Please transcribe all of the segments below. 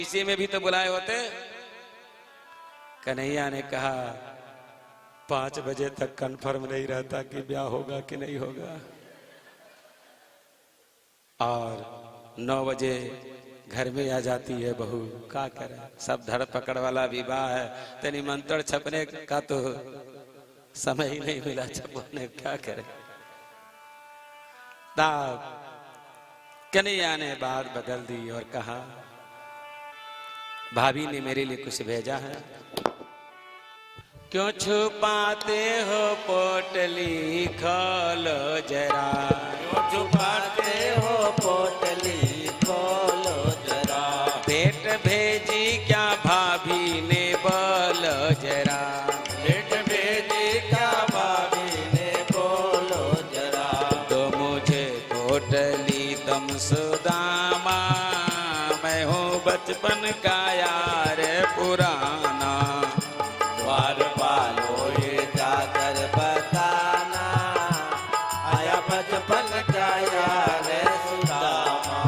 इसी में भी तो बुलाए होते। कन्हैया ने कहा 5 बजे तक कंफर्म नहीं रहता कि ब्याह होगा कि नहीं होगा, और 9 बजे घर में आ जाती है बहू, क्या करे, सब धड़ पकड़ वाला विवाह है, तो निमंत्रण छपने का तो समय ही नहीं मिला छपने, क्या करे। तब कन्हैया ने बात बदल दी और कहा भाभी ने मेरे लिए कुछ भेजा है। क्यों छुपाते हो पोटली खोलो जरा, क्यों छुपाते हो पोटली खोलो जरा, भेंट भेजी क्या भाभी ने बोलो जरा, भेंट भेजी क्या भाभी ने बोलो जरा, तो मुझे पोटली तुम सुदामा, मैं हूँ बचपन का यार पुराना, द्वार पालो ये जाकर बताना, आया बचपन का यार सुदामा,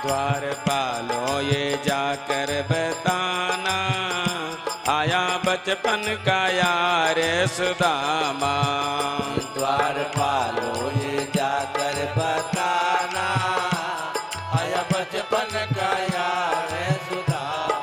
द्वार पालो ये जाकर बताना, आया बचपन का यार सुदामा, द्वार पालो ये जाकर बताना, आया बचपन का यार सुदामा,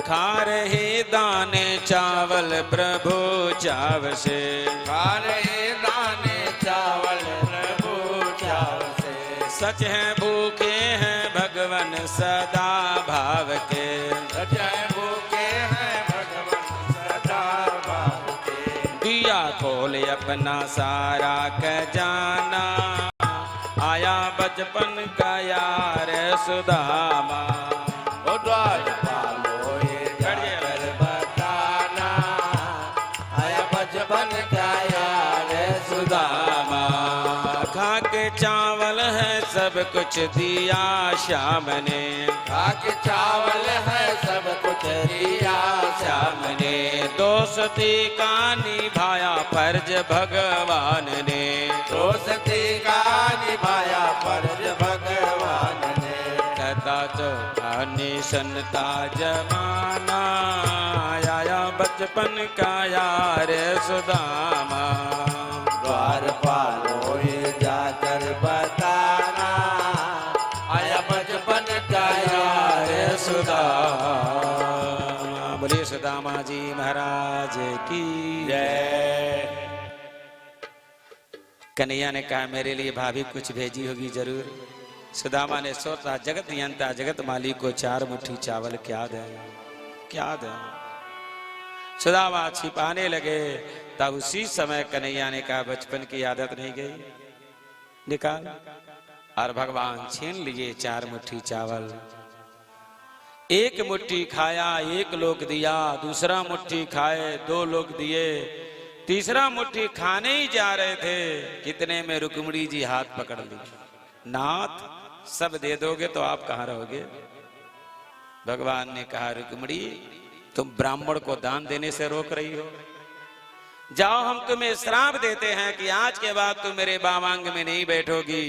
खा रहे दाने चावल प्रभु चाव से, खा रहे दाने चावल प्रभु चाव से, सच है भूखे हैं भगवन सदा भाव के, सजय भूखे हैं भगवान सदा भाव के, दिया खोल अपना सारा खजाना, आया बचपन का यार सुदामा, ओ द्वार पालो ये जाकर बताना, आया बचपन का यार सुदामा, खा के चावल है सब कुछ दिया श्याम ने, खा के चावल है सब कुछ दिया श्याम ने, दोस्ती का निभाया फर्ज भगवान ने, दोस्ती का निभाया फर्ज भगवान ने, कहता चौथा निशनता जमाना, आया बचपन का यार सुदामा, द्वार पालो ये जाकर बताना, आया बचपन का यार सुदामा। बोलिए सुदामा जी महाराज की जय। कन्हैया ने कहा मेरे लिए भाभी कुछ भेजी होगी जरूर। सुदामा ने सोचा जगत नियंता जगत मालिक को 4 मुट्ठी चावल क्या दें, क्या दें। सुदामा छिपाने लगे, तब उसी समय कन्हैया ने कहा बचपन की आदत नहीं गई, निकाल। और भगवान छीन लिए 4 मुट्ठी चावल। 1 मुट्ठी खाया, 1 लोग दिया, दूसरा मुट्ठी खाए, 2 लोग दिए, तीसरा मुट्ठी खाने ही जा रहे थे, कितने में रुक्मिणी जी हाथ पकड़ ली। नाथ सब दे दोगे तो आप कहाँ रहोगे। भगवान ने कहा रुक्मिणी तुम ब्राह्मण को दान देने से रोक रही हो, जाओ हम तुम्हें श्राप देते हैं कि आज के बाद तुम मेरे बामांग में नहीं बैठोगी।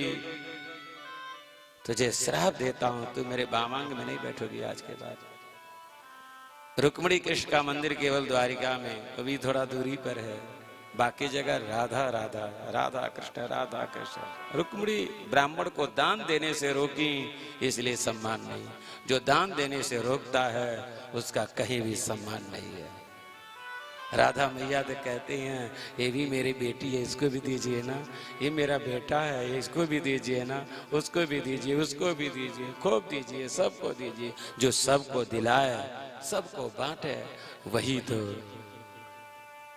तुझे श्राप देता हूं, तू मेरे बामांग में नहीं बैठोगी आज के बाद। रुक्मिणी कृष्ण का मंदिर केवल द्वारिका में, कभी थोड़ा दूरी पर है, बाकी जगह राधा राधा, राधा कृष्ण रुक्मिणी ब्राह्मण को दान देने से रोकी, इसलिए सम्मान नहीं। जो दान देने से रोकता है उसका कहीं भी सम्मान नहीं है। राधा मैया तो कहते हैं ये भी मेरी बेटी है, इसको भी दीजिए ना, ये मेरा बेटा है, इसको भी दीजिए ना, उसको भी दीजिए, उसको भी दीजिए, खूब दीजिए, सबको दीजिए। जो सबको दिलाए, सबको बांटे, वही तो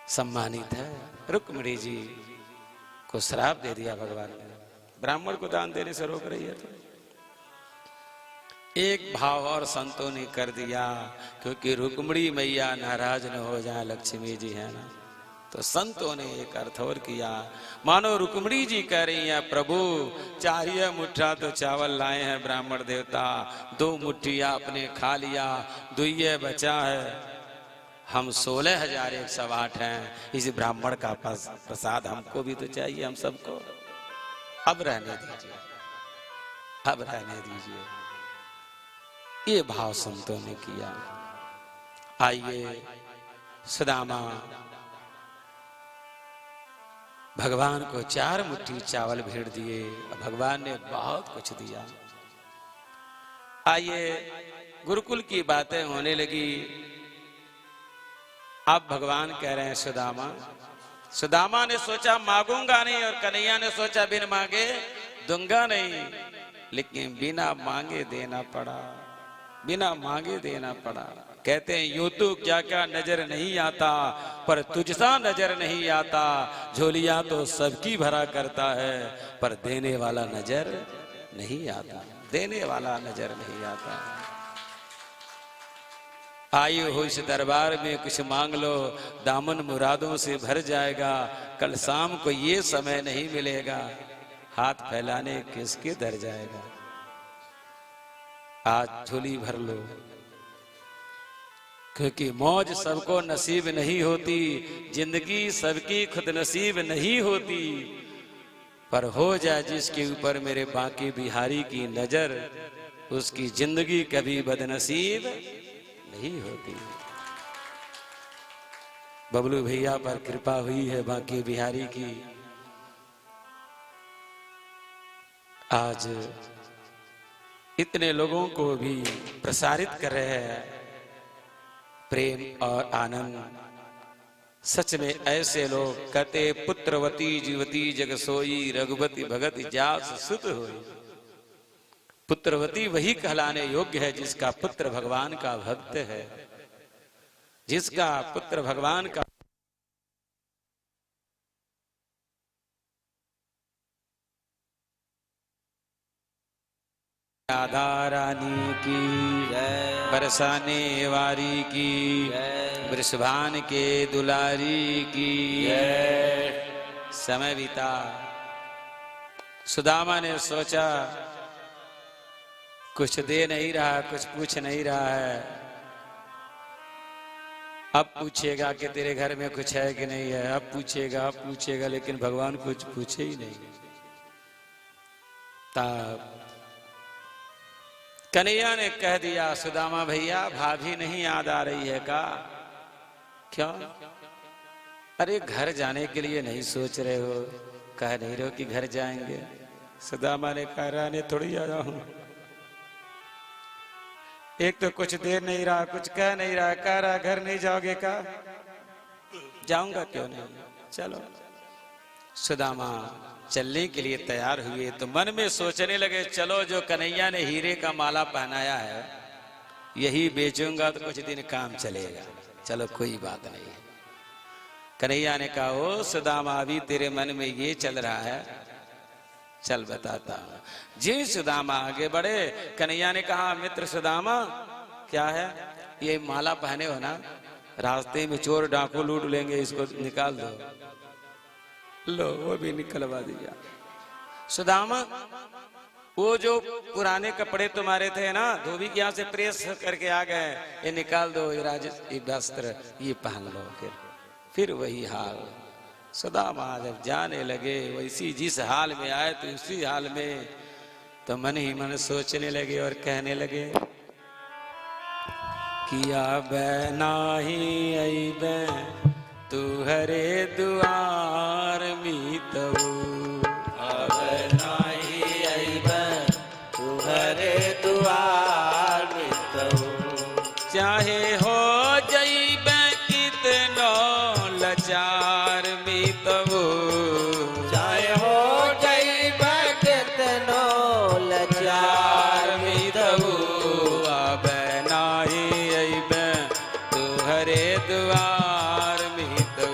सम्मानित है। रुक्मिणी जी को श्राप दे दिया भगवान ने, ब्राह्मण को दान देने से रोक रही है। तो एक भाव और संतों ने कर दिया, क्योंकि रुक्मिणी मैया नाराज न हो जाए, लक्ष्मी जी है ना, तो संतों ने एक अर्थ और किया। मानो रुक्मिणी जी कह रही हैं प्रभु चाहिए मुट्ठा तो चावल लाए हैं ब्राह्मण देवता, 2 मुट्ठी आपने खा लिया, 2 बचा है, हम 16,108 हैं, इस ब्राह्मण का प्रसाद हमको भी तो चाहिए, हम सबको। अब रहने दीजिए, अब रहने दीजिए। ये भाव संतों ने किया। आइए सुदामा भगवान को 4 मुट्ठी चावल भेंट दिए। भगवान ने बहुत कुछ दिया। आइए गुरुकुल की बातें होने लगी। अब भगवान कह रहे हैं सुदामा। सुदामा ने सोचा मांगूंगा नहीं, और कन्हैया ने सोचा बिन मांगे दूंगा नहीं, लेकिन बिना मांगे देना पड़ा, बिना मांगे देना पड़ा। कहते हैं यूं तो क्या क्या नजर नहीं आता, पर तुझसा नजर नहीं आता। झोलियां तो सबकी भरा करता है, पर देने वाला नजर नहीं आता, देने वाला नजर नहीं आता। आयु हो इस दरबार में कुछ मांग लो, दामन मुरादों से भर जाएगा। कल शाम को ये समय नहीं मिलेगा, हाथ फैलाने किसके दर जाएगा। आज झोली भर लो, क्योंकि मौज सबको नसीब नहीं होती, जिंदगी सबकी खुद नसीब नहीं होती। पर हो जाए जिसके ऊपर मेरे बांके बिहारी की नजर, उसकी जिंदगी कभी बदनसीब नहीं होती। बबलू भैया पर कृपा हुई है बांके बिहारी की। आज इतने लोगों को भी प्रसारित कर रहे हैं प्रेम और आनंद। सच में ऐसे लोग कहते पुत्रवती जीवती जग सोई, रघुपति भगत जास सुत होई। पुत्रवती वही कहलाने योग्य है जिसका पुत्र भगवान का भक्त है, जिसका पुत्र भगवान का। राधा रानी की जय, बरसाने वारी की जय, वृषभान के दुलारी की जय। समय बीता। सुदामा ने सोचा कुछ दे नहीं रहा, कुछ पूछ नहीं रहा है। अब पूछेगा कि तेरे घर में कुछ है कि नहीं है, अब पूछेगा, अब पूछेगा, लेकिन भगवान कुछ पूछे ही नहीं। तब कन्हैया ने कह दिया सुदामा भैया भाभी नहीं याद आ रही है का? क्यों? अरे घर जाने के लिए नहीं सोच रहे हो? कह नहीं रहे हो कि घर जाएंगे? सुदामा ने कहा रहने थोड़ी आ जाऊं, एक तो कुछ देर नहीं रहा, कुछ कह नहीं रहा, कह रहा घर नहीं जाओगे का? जाऊंगा क्यों नहीं, चलो। सुदामा चलने के लिए तैयार हुए तो मन में सोचने लगे चलो जो कन्हैया ने हीरे का माला पहनाया है यही बेचूंगा तो कुछ दिन काम चलेगा, चलो कोई बात नहीं। कन्हैया ने कहा ओ सुदामा अभी तेरे मन में ये चल रहा है, चल बताता हूं। जी सुदामा आगे बढ़े। कन्हैया ने कहा मित्र सुदामा क्या है ये माला पहने हो ना, रास्ते में चोर डाकू लूट लेंगे, इसको निकाल दो। लो वो भी निकलवा दिया। सुदामा वो जो पुराने कपड़े तुम्हारे थे ना धोबी के यहाँ से प्रेस करके आ गए, ये निकाल दो, ये वस्त्र ये पहन लो। फिर वही हाल। सुदामा जब जाने लगे वैसी जिस हाल में आए तो उसी हाल में तो मन ही मन सोचने लगे और कहने लगे किया नहीं आई बे तू हरे दुआर मीतऊ, अब नहीं अइबे तू हरे दुआर मीतऊ। चाहे हो जइबे कितनो लाचार मीतऊ, चाहे हो जइबे कितनो लाचार मीतऊ। अब नाही अइबे तू हरे दुआर मीतऊ,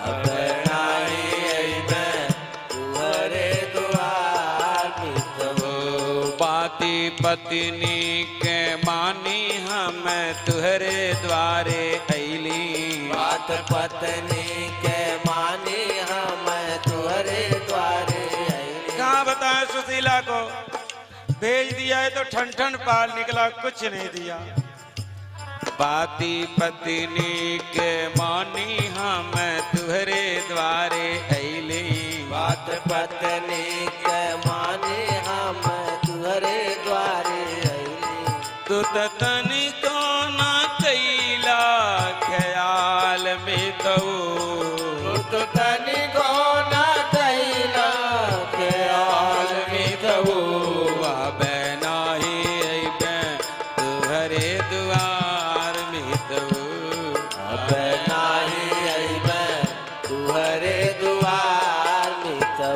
अब नहीं अइबे तू हरे दुआर मीतऊ। पाती पत्नी के मानी हम तुहरे द्वारे अइली, बात पत्नी के मानी हम तुहरे द्वारे अइली। कहाँ बताए सुशीला को भेज दिया है तो ठन ठन पाल निकला, कुछ नहीं दिया। पाती पत्नी के मानी हम तुहरे द्वारे अइली, बात पत्नी के मानी हम तुहरे द्वारे अइली। तनिको ना कैला ख्याल में तो तो तनिको ना कैला ख्याल में तू आबे नाही अइबे तुहरे दुआर में तो अब नाही अइबे तुहरे दुआर में तू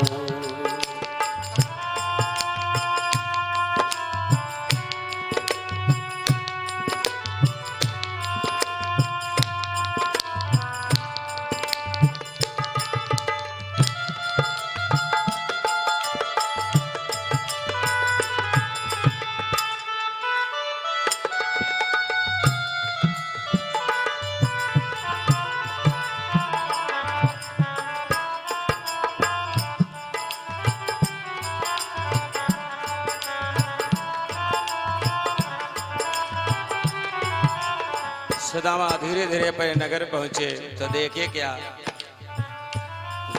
सुदामा धीरे धीरे अपने नगर पहुंचे तो देखे क्या,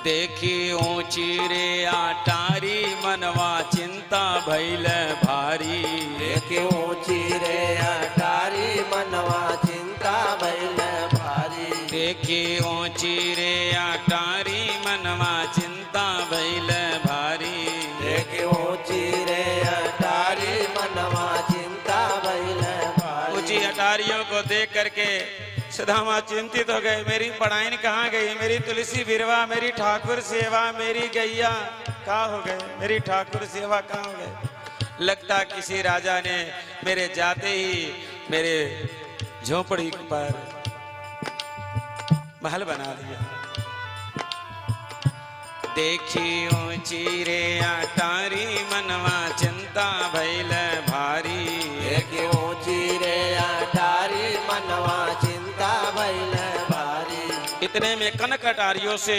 देखी ऊंची रे आटारी मनवा चिंता भइल भारी। देखी ऊंची रे अटारी मनवा चिंता भइल भारी। देखी ऊंची रे आटारी मनवा चिंता भइल भारी। देखी ऊंची रे अटारी मनवा चिंता भइल भारी। ऊंची अटारियों को देख करके सुदामा चिंतित हो गए, मेरी पढ़ाई कहाँ गई, मेरी तुलसी बिरवा, मेरी ठाकुर सेवा, मेरी गैया कहाँ हो गए, मेरी ठाकुर सेवा कहाँ हो गए। लगता किसी राजा ने मेरे जाते ही मेरे झोपड़ी पर महल बना दिया। देखी ऊंची रे अटारी मनवा चिंता भइल भारी। देखी ऊंची रे अटारी मनवा चिंता भइल भारी। इतने में कनक अटारियों से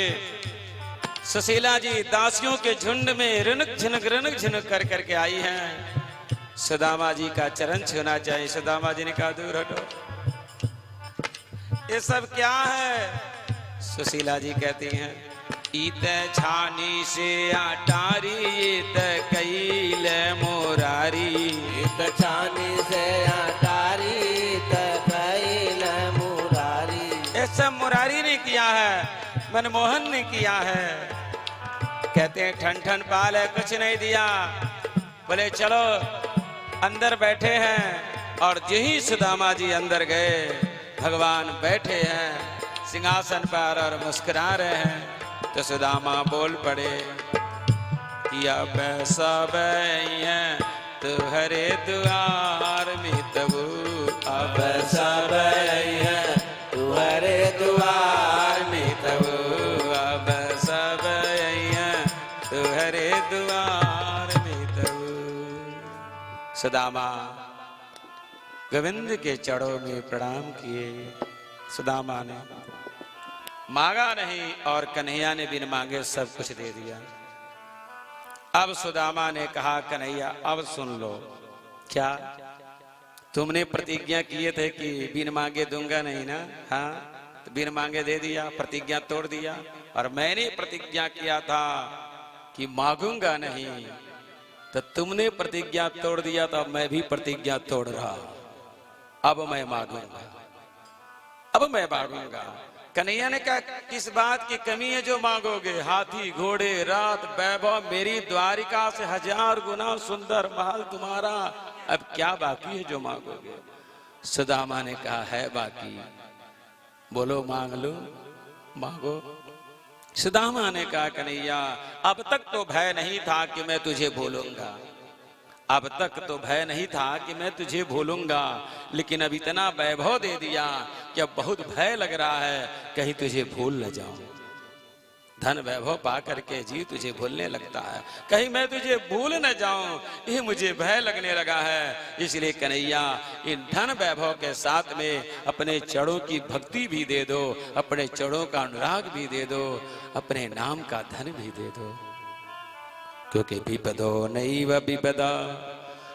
सुशीला जी दासियों के झुंड में ऋणक झिनक कर करके आई हैं। सुदामा जी का चरण छूना चाहिए। सुदामा जी ने कहा दूर हटो, ये सब क्या है। सुशीला जी कहती हैं, इत छानी से अटारी इत कैल मोरारी। इत छानी से अटारी इत कैल मुरारी। ये सब मुरारी ने किया है, मनमोहन ने किया है। कहते हैं ठन ठन पाल है, कुछ नहीं दिया। बोले चलो अंदर बैठे हैं। और यही सुदामा जी अंदर गए, भगवान बैठे हैं सिंहासन पर और मुस्कुरा रहे हैं। तो सुदामा बोल पड़े कि अब सब हैं तुहरे द्वार में तबू। अब सब हैं तुहरे द्वार में तबू। अब सब हैं तुहरे द्वार में तबू। सुदामा गोविंद के चरणों में प्रणाम किए। सुदामा ने मांगा नहीं और कन्हैया ने बिन मांगे सब कुछ दे दिया। अब सुदामा ने कहा, कन्हैया अब सुन लो, क्या तुमने प्रतिज्ञा किए थे कि बिन मांगे दूंगा नहीं ना। हाँ, तो बिन मांगे दे दिया, प्रतिज्ञा तोड़ दिया। और मैंने प्रतिज्ञा किया था कि मांगूंगा नहीं, तो तुमने प्रतिज्ञा तोड़ दिया, तो अब मैं भी प्रतिज्ञा तोड़ रहा। अब मैं मांगूंगा, अब मैं मांगूंगा। कन्हैया ने कहा, किस बात की कमी है जो मांगोगे। हाथी घोड़े रात वैभव, मेरी द्वारिका से 1000 गुना सुंदर महल तुम्हारा, अब क्या बाकी है जो मांगोगे। सुदामा ने कहा, है बाकी, बोलो मांग लो, मांगो। सुदामा ने कहा, कन्हैया अब तक तो भय नहीं था कि मैं तुझे भूलूंगा, अब तक तो भय नहीं था कि मैं तुझे भूलूंगा, लेकिन अब इतना वैभव दे दिया कि अब बहुत भय लग रहा है कहीं तुझे भूल न जाऊं। धन वैभव पा करके जी तुझे भूलने लगता है, कहीं मैं तुझे भूल न जाऊं, ये मुझे भय लगने लगा है। इसलिए कन्हैया इन धन वैभव के साथ में अपने चरणों की भक्ति भी दे दो, अपने चरणों का अनुराग भी दे दो, अपने नाम का धन भी दे दो। क्योंकि विपदो नैव विपदा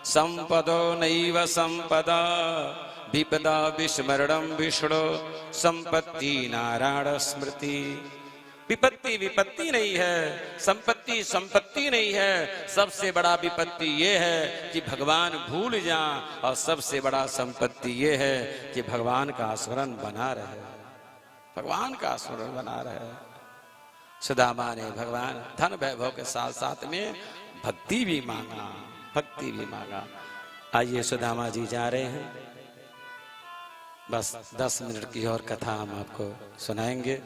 संपदो नैव संपदा, विपदा विस्मरणं विष्णु संपत्ति नारायण स्मृति। विपत्ति विपत्ति नहीं है, संपत्ति संपत्ति नहीं है। सबसे बड़ा विपत्ति ये है कि भगवान भूल जा, और सबसे बड़ा संपत्ति ये है कि भगवान का स्मरण बना रहे, भगवान का स्मरण बना रहे। सुदामा ने भगवान धन वैभव के साथ साथ में भक्ति भी मांगा, भक्ति भी मांगा। आइए सुदामा जी जा रहे हैं, बस 10 मिनट की और कथा हम आपको सुनाएंगे।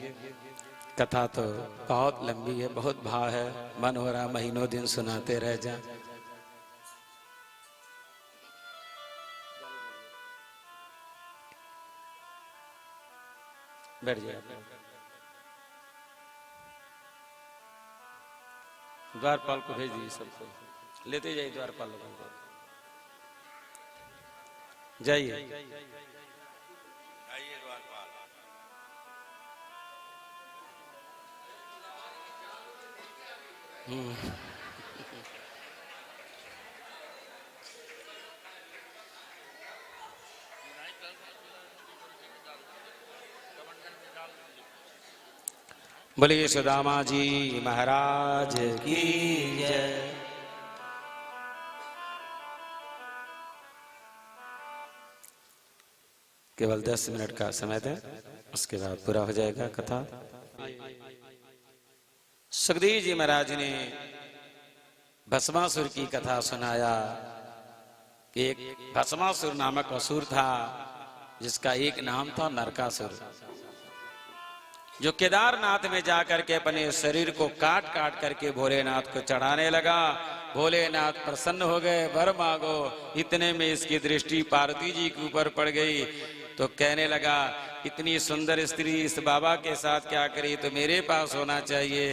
कथा तो बहुत लंबी है, बहुत भाव है, मन हो रहा महीनों दिन सुनाते रह जाए। बैठ जाइए, द्वारपाल को भेज दीजिए, सबको लेते जाइए, द्वारपाल लोगों को जाइए। बोलिए सुदामा जी महाराज की जय। केवल 10 मिनट का समय दें, उसके बाद पूरा हो जाएगा कथा। सुखदेव जी महाराज ने भस्मासुर की कथा सुनाया। एक भस्मासुर नामक असुर था जिसका एक नाम था नरकासुर, जो केदारनाथ में जाकर के अपने शरीर को काट काट करके भोलेनाथ को चढ़ाने लगा। भोलेनाथ प्रसन्न हो गए, वर मांगो। इतने में इसकी दृष्टि पार्वती जी के ऊपर पड़ गई, तो कहने लगा इतनी सुंदर स्त्री इस बाबा के साथ क्या करी, तो मेरे पास होना चाहिए।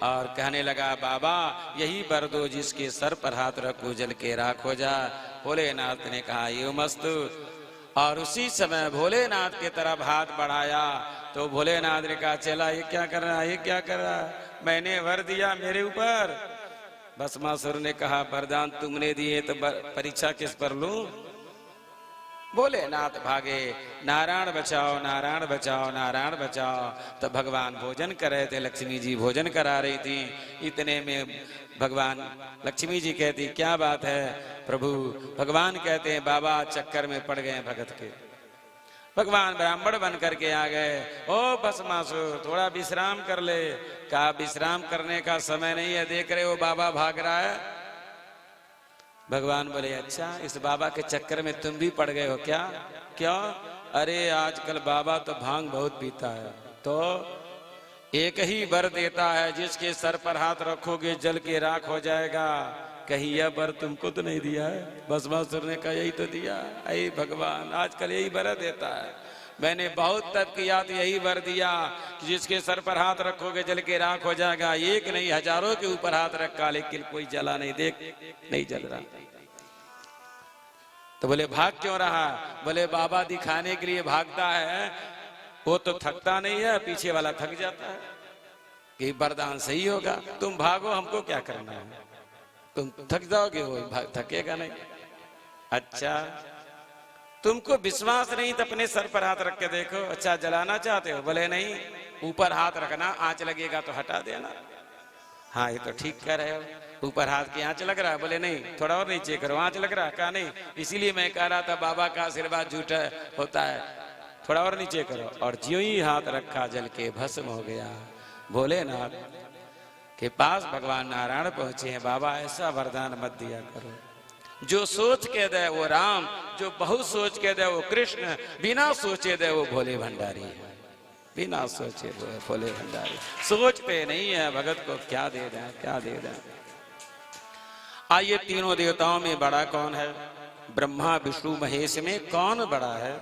और कहने लगा बाबा यही वर दो, जिसके सर पर हाथ रखो जल के राख हो जा। भोलेनाथ ने कहा यो मस्तु। और उसी समय भोलेनाथ की तरफ हाथ बढ़ाया तो भोलेनाथ ने कहा चला ये क्या कर रहा है, ये क्या कर रहा है, मैंने वर दिया मेरे ऊपर। भस्मासुर ने कहा वरदान तुमने दिए तो परीक्षा किस पर लूं। भोलेनाथ भागे, नारायण बचाओ नारायण बचाओ नारायण बचाओ। तो भगवान भोजन कर रहे थे, लक्ष्मी जी भोजन करा रही थी। इतने में भगवान लक्ष्मी जी कहती क्या बात है प्रभु। भगवान कहते हैं बाबा चक्कर में पड़ गए भगत के। भगवान ब्राह्मण बन करके आ गए। ओ भस्मासुर थोड़ा विश्राम कर ले। कहा विश्राम करने का समय नहीं है, देख रहे हो बाबा भाग रहा है। भगवान बोले अच्छा इस बाबा के चक्कर में तुम भी पड़ गए हो क्या। क्यों? अरे आजकल बाबा तो भांग बहुत पीता है, तो एक ही वर देता है जिसके सर पर हाथ रखोगे जल के राख हो जाएगा। कहीं यह वर तुमको तो नहीं दिया है। भस्मासुर ने कहा यही तो दिया। अरे भगवान आजकल यही वर देता है, मैंने बहुत तप किया तो यही वर दिया कि जिसके सर पर हाथ रखोगे जल के राख हो जाएगा। एक नहीं हजारों के ऊपर हाथ रखा लेकिन कोई जला नहीं, देख नहीं जल रहा। तो बोले भाग क्यों रहा। बोले बाबा दिखाने के लिए भागता है, वो तो थकता नहीं है, पीछे वाला थक जाता है कि वरदान सही होगा। तुम भागो हमको क्या करना है, तुम थक जाओगे वो थकेगा नहीं। अच्छा तुमको विश्वास नहीं तो अपने सर पर हाथ रख के देखो। अच्छा जलाना चाहते हो। बोले नहीं ऊपर हाथ रखना, आंच लगेगा तो हटा देना। हाँ ये तो ठीक कह रहे हो, ऊपर हाथ की आंच लग रहा है। बोले नहीं थोड़ा और नीचे करो, आंच लग रहा है। कहा नहीं इसीलिए मैं कह रहा था बाबा का आशीर्वाद झूठा होता है, थोड़ा और नीचे करो। और ज्यों ही हाथ रखा जल के भस्म हो गया। भोलेनाथ के पास भगवान नारायण पहुंचे हैं। बाबा ऐसा वरदान मत दिया करो, जो सोच के दे वो राम, जो बहुत सोच के दे वो कृष्ण, बिना सोचे दे वो भोले भंडारी है। बिना सोचे वो भोले भंडारी, सोचते नहीं है भगत को क्या दे दें क्या दे दें। आइए तीनों देवताओं में बड़ा कौन है। ब्रह्मा विष्णु महेश में कौन बड़ा है।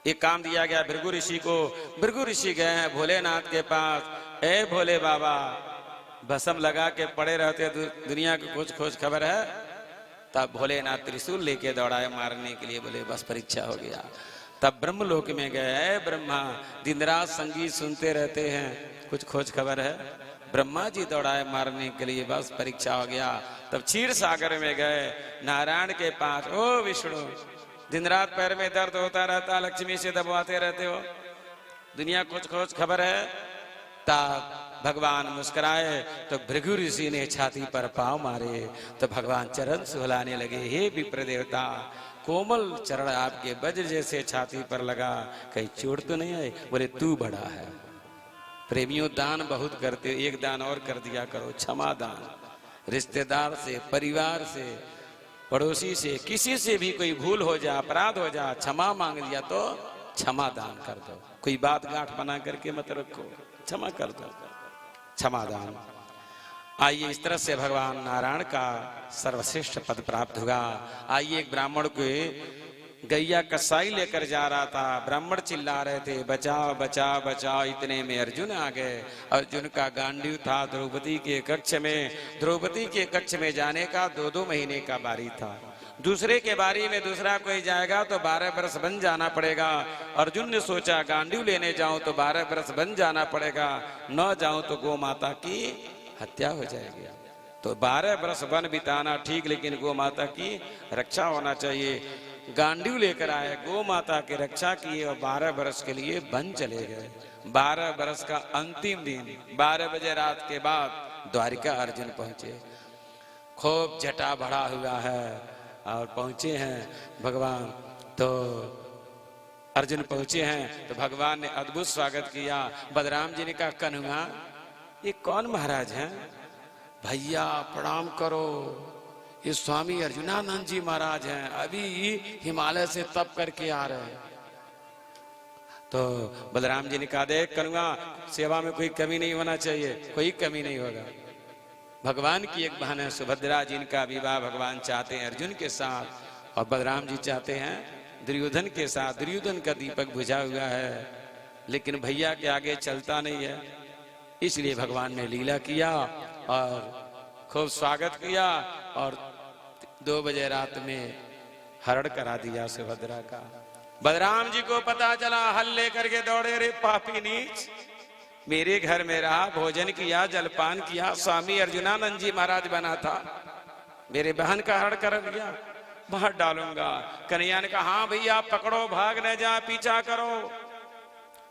एक काम दिया गया भृगु ऋषि को। भृगु ऋषि गए हैं भोलेनाथ के पास। ए भोले बाबा भस्म लगा के पड़े रहते, दुनिया की कुछ खोज खबर है। तब भोलेनाथ त्रिशूल लेके दौड़ाए मारने के लिए। बोले बस परीक्षा हो गया। तब ब्रह्मलोक में गए। ब्रह्मा दिन रात संगीत सुनते रहते हैं, कुछ खोज खबर है। ब्रह्मा जी दौड़ाए मारने के लिए, बस परीक्षा हो गया। तब क्षीर सागर में गए नारायण के पास। ओ विष्णु दिन रात पैर में दर्द होता रहता, लक्ष्मी से दबवाते रहते हो, दुनिया कुछ खोज खबर है। तब भगवान मुस्कुराए तो भृगु ऋषि ने छाती पर पांव मारे तो भगवान चरण सुहलाने लगे। हे विप्र देवता, कोमल चरण आपके वज्र जैसे छाती पर लगा, कहीं चोट तो नहीं आई? बोले तू बड़ा है। प्रेमियों, दान बहुत करते हो, एक दान और कर दिया करो, क्षमा दान। रिश्तेदार से, परिवार से, पड़ोसी से, किसी से भी कोई भूल हो जा, अपराध हो जा, क्षमा मांग लिया तो क्षमा दान कर दो। कोई बात गांठ बना करके मत रखो, क्षमा कर दो, क्षमा दान। आइए, इस तरह से भगवान नारायण का सर्वश्रेष्ठ पद प्राप्त होगा। आइए, एक ब्राह्मण को गैया कसाई लेकर जा रहा था, ब्राह्मण चिल्ला रहे थे बचाओ बचाओ बचाओ। इतने में अर्जुन आ गए। अर्जुन का गांडीव था द्रौपदी के कक्ष में। द्रौपदी के कक्ष में जाने का 2-2 महीने का बारी था। दूसरे के बारी में दूसरा कोई जाएगा तो 12 बरस बन जाना पड़ेगा। अर्जुन ने सोचा गांडीव लेने जाऊं तो 12 बरस बन जाना पड़ेगा, न जाऊं तो गौ माता की हत्या हो जाएगी। तो 12 बरस वन बिताना ठीक, लेकिन गौ माता की रक्षा होना चाहिए। गांडीव लेकर आए, गौ माता की रक्षा किए और 12 बरस के लिए वन चले गए। 12 बरस का अंतिम दिन 12 बजे रात के बाद द्वारिका अर्जुन पहुंचे। खूब जटा बढ़ा हुआ है और पहुंचे हैं भगवान। तो अर्जुन पहुंचे हैं तो भगवान ने अद्भुत स्वागत किया। बलराम जी ने कहा कन्हैया ये कौन महाराज हैं? भैया प्रणाम करो, ये स्वामी अर्जुनानंद जी महाराज हैं, अभी हिमालय से तप करके आ रहे हैं। तो बलराम जी ने कहा देख कन्हैया, सेवा में कोई कमी नहीं होना चाहिए, कोई कमी नहीं होगा। भगवान की एक बहन है सुभद्रा, जिनका विवाह भगवान चाहते हैं अर्जुन के साथ, और बलराम जी चाहते हैं दुर्योधन के साथ। दुर्योधन का दीपक बुझा हुआ है, लेकिन भैया के आगे चलता नहीं है, इसलिए भगवान ने लीला किया और खूब स्वागत किया और 2 बजे रात में हरण करा दिया सुभद्रा का। बलराम जी को पता चला, हल लेकर के दौड़े, रे पापी नीच, मेरे घर में रहा, भोजन किया, जलपान किया, स्वामी अर्जुनानंद जी महाराज बना था, मेरे बहन का हरण कर दिया, मार डालूंगा। कन्हैया ने कहा हाँ भैया पकड़ो, भाग न जा, पीछा करो।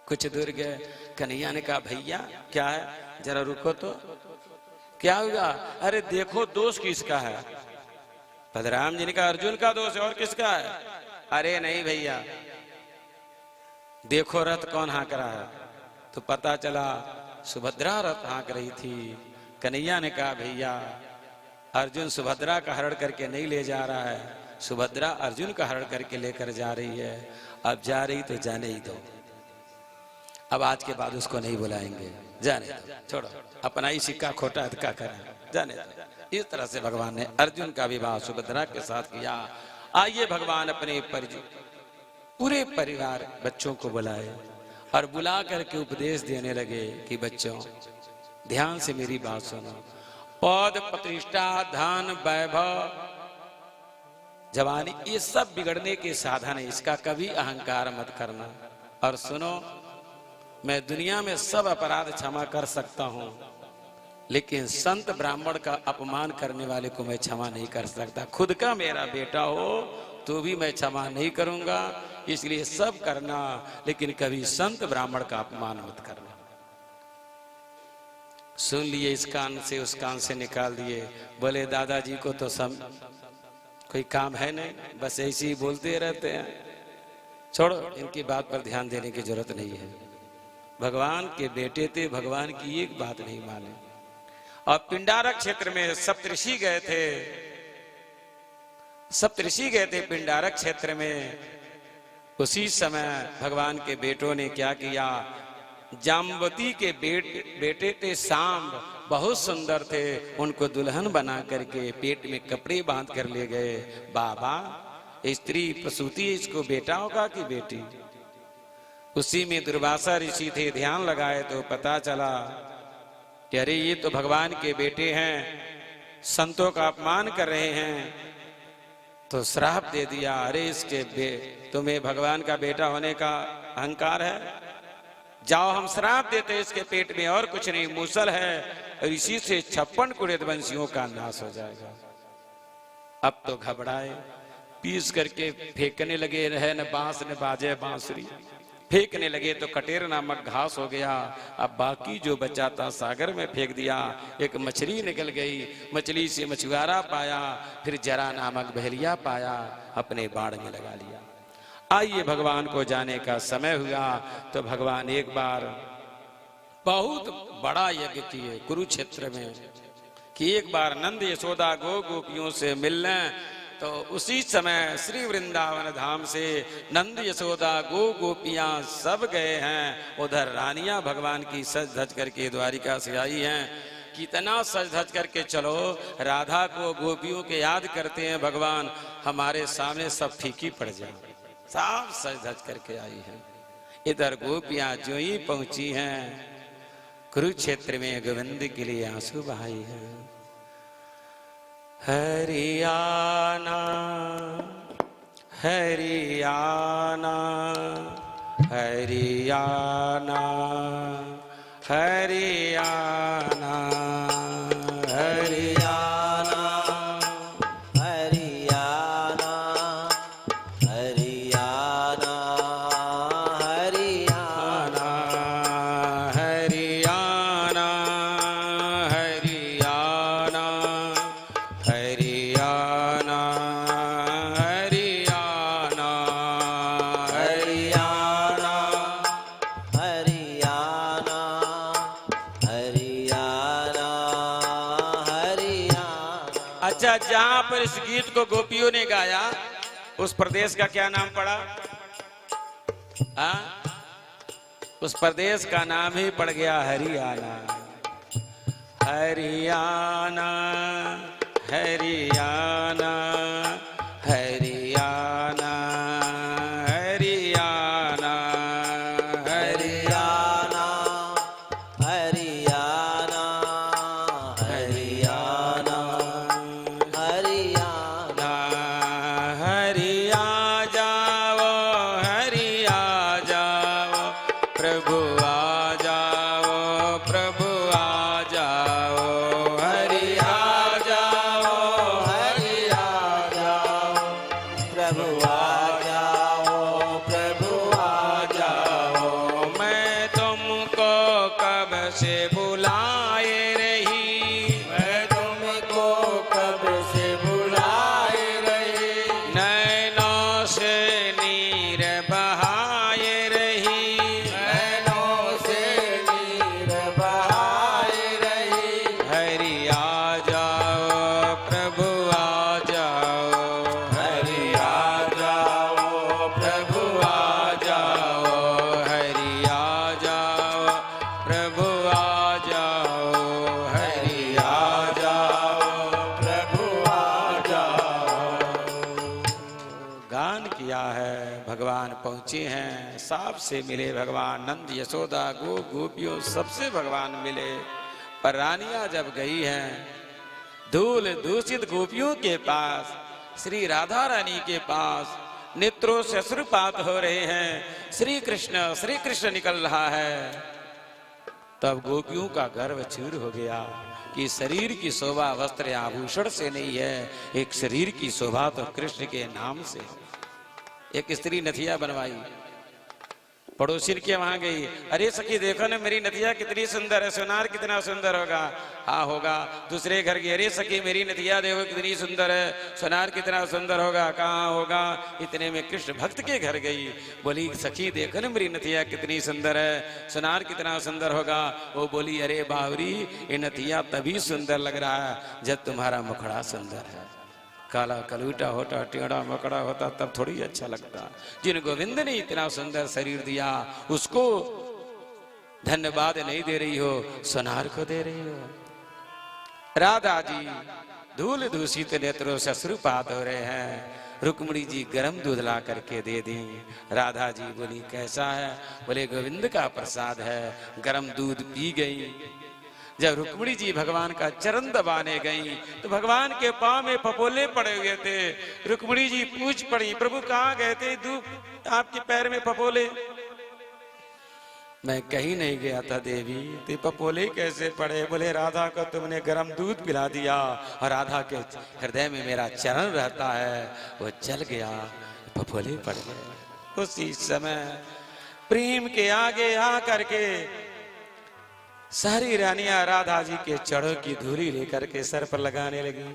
कुछ दूर गए, कन्हैया ने कहा भैया क्या है, जरा रुको तो, क्या हुआ? अरे देखो दोष किसका है? बलराम जी ने कहा अर्जुन का दोष है, और किसका है? अरे नहीं भैया, देखो रथ कौन हाँक रहा है। तो पता चला सुभद्रा रथ हाँक रही थी। कन्हैया ने कहा भैया अर्जुन सुभद्रा का हरण करके नहीं ले जा रहा है, सुभद्रा अर्जुन का हरण करके लेकर जा रही है। अब जा रही तो जाने ही दो, अब आज के बाद उसको नहीं बुलाएंगे, जाने दो, छोड़ो, अपना ही सिक्का खोटा का करें, जाने दो। इस तरह से भगवान ने अर्जुन का विवाह सुभद्रा के साथ किया। आइए भगवान अपने पूरे परिवार बच्चों को बुलाए और बुला करके उपदेश देने लगे कि बच्चों ध्यान से मेरी बात सुनो। पद प्रतिष्ठा धन वैभव जवानी ये सब बिगड़ने के साधन है, इसका कभी अहंकार मत करना। और सुनो, मैं दुनिया में सब अपराध क्षमा कर सकता हूं, लेकिन संत ब्राह्मण का अपमान करने वाले को मैं क्षमा नहीं कर सकता। खुद का मेरा बेटा हो तो भी मैं क्षमा नहीं करूंगा, इसलिए सब करना, लेकिन कभी संत ब्राह्मण का अपमान मत करना। सुन लिए, इस कान से उस कान से निकाल दिए। बोले दादाजी को तो सब कोई काम है नहीं, बस ऐसे ही बोलते रहते हैं, छोड़ो, इनकी बात पर ध्यान देने की जरूरत नहीं है। भगवान के बेटे थे, भगवान की एक बात नहीं माने। और पिंडारक क्षेत्र में सप्तऋषि गए थे, सप्तऋषि गए थे पिंडारक क्षेत्र में। उसी समय भगवान के बेटों ने क्या किया, जाम्बवती के बेटे थे सांब, बहुत सुंदर थे, उनको दुल्हन बना करके पेट में कपड़े बांध कर ले गए। बाबा स्त्री प्रसूति, इसको बेटा होगा कि बेटी? उसी में दुर्वासा ऋषि थे, ध्यान लगाए तो पता चला कि अरे ये तो भगवान के बेटे हैं, संतों का अपमान कर रहे हैं। तो श्राप दे दिया, अरे इसके तुम्हें भगवान का बेटा होने का अहंकार है, जाओ हम श्राप देते, इसके पेट में और कुछ नहीं, मूसल है, और इसी से 56 कुरेद वंशियों का नाश हो जाएगा। अब तो घबराए, पीस करके फेंकने लगे, रहे न बांस न बाजे बांसुरी, फेंकने लगे तो कटेर नामक घास हो गया। अब बाकी जो बचा था सागर में फेंक दिया। एक मछली निकल गई, मछली से मछुआरा पाया, फिर जरा नामक बहेलिया पाया, अपने बाड़ में लगा लिया। आइए भगवान को जाने का समय हुआ तो भगवान एक बार बहुत बड़ा यज्ञ किए कुरुक्षेत्र में कि एक बार नंद यशोदा गोपियों से मिलने। तो उसी समय श्री वृंदावन धाम से नंद यशोदा गोपियां सब गए हैं। उधर रानियां भगवान की सज धज करके द्वारिका से आई हैं। कितना सज धज करके चलो, राधा को गोपियों के याद करते हैं भगवान, हमारे सामने सब फीकी पड़ जाए। सब सज धज करके आई हैं। इधर गोपियां जो ही पहुंची हैं कुरुक्षेत्र में गोविंद के लिए आंसू बहाई हैं। हरियाणा हरियाणा हरियाणा हरियाणा हरियाणा हरियाणा हरियाणा हरियाणा हरियाणा हरियाणा हरियाणा हरियाणा हरियाणा हरियाणा हरियाणा हरियाणा। अच्छा, जहां पर इस गीत को गोपियों ने गाया उस प्रदेश का क्या नाम पड़ा? उस प्रदेश का नाम ही पड़ गया हरियाणा। हरियाणा हरियाणा हरियाणा हरियाणा हरियाणा हरियाणा हरियाणा हरियाणा हरिया जाओ, हरिया जाओ, प्रभु आ जाओ, प्रभु आ जाओ, हरिया जाओ, हरिया जाओ, प्रभु आ जाओ, प्रभु आ जाओ। मैं तुमको कब से बुलाए रही, मैं तुमको कब से बुलाए रही, नैनों से नीर बहाए रही, नैनों से नीर बहाए रही। हरिया जाओ, प्रभु आ जाओ, हरिया जाओ, प्रभु आ जाओ, हरिया जाओ, प्रभु आ जाओ, हरिया जाओ, प्रभु आ जाओ। गान किया है, भगवान पहुंचे हैं, सांप से मिले भगवान, नंद यशोदा गोपियों सबसे भगवान मिले। पर रानियां जब गई हैं धूल दूषित गोपियों के पास, श्री राधा रानी के पास, नेत्रों से अश्रुपात हो रहे हैं, श्री कृष्ण निकल रहा है। तब गोपियों का गर्व चूर हो गया कि शरीर की शोभा वस्त्र आभूषण से नहीं है, एक शरीर की शोभा तो कृष्ण के नाम से। एक स्त्री नथिया बनवाई, पड़ोसी के वहां गई, अरे सखी देखो ना मेरी नथिया कितनी सुंदर है, सोनार कितना सुंदर होगा। हाँ होगा। दूसरे घर की, अरे सखी मेरी नथिया देखो कितनी सुंदर है, सोनार कितना सुंदर होगा। कहाँ होगा? इतने में कृष्ण भक्त के घर गई, बोली सखी देखो ना मेरी नथिया कितनी सुंदर है, सोनार कितना सुंदर होगा। वो बोली अरे बावरी, ये नथिया तभी सुंदर लग रहा है जब तुम्हारा मुखड़ा सुंदर है, काला कलूटा होता, टेढ़ा मकड़ा होता तब थोड़ी अच्छा लगता। जिन गोविंद ने इतना सुंदर शरीर दिया उसको धन्यवाद नहीं दे रही हो, सोनार को दे रही हो। राधा जी धूल दूषित नेत्रों से अश्रुपात हो रहे हैं। रुक्मिणी जी गरम दूध ला करके दे दी। राधा जी बोली कैसा है? बोले गोविंद का प्रसाद है। गरम दूध पी गई। जब रुक्मिणी जी भगवान का चरण दबाने गई तो भगवान के पांव में फपोले पड़े हुए थे। रुक्मिणी जी पूछ पड़ी, प्रभु कहाँ गए थे? दूध आपके पैर में फपोले? मैं कहीं नहीं गया था देवी, ते फपोले कैसे पड़े? बोले राधा को तुमने गरम दूध पिला दिया और राधा के हृदय में मेरा चरण रहता है, वो जल गया, फपोले पड़ गए। उसी समय प्रेम के आगे आ करके सारी रानियां राधा जी के चढ़ो की धूली लेकर के सर पर लगाने लगी।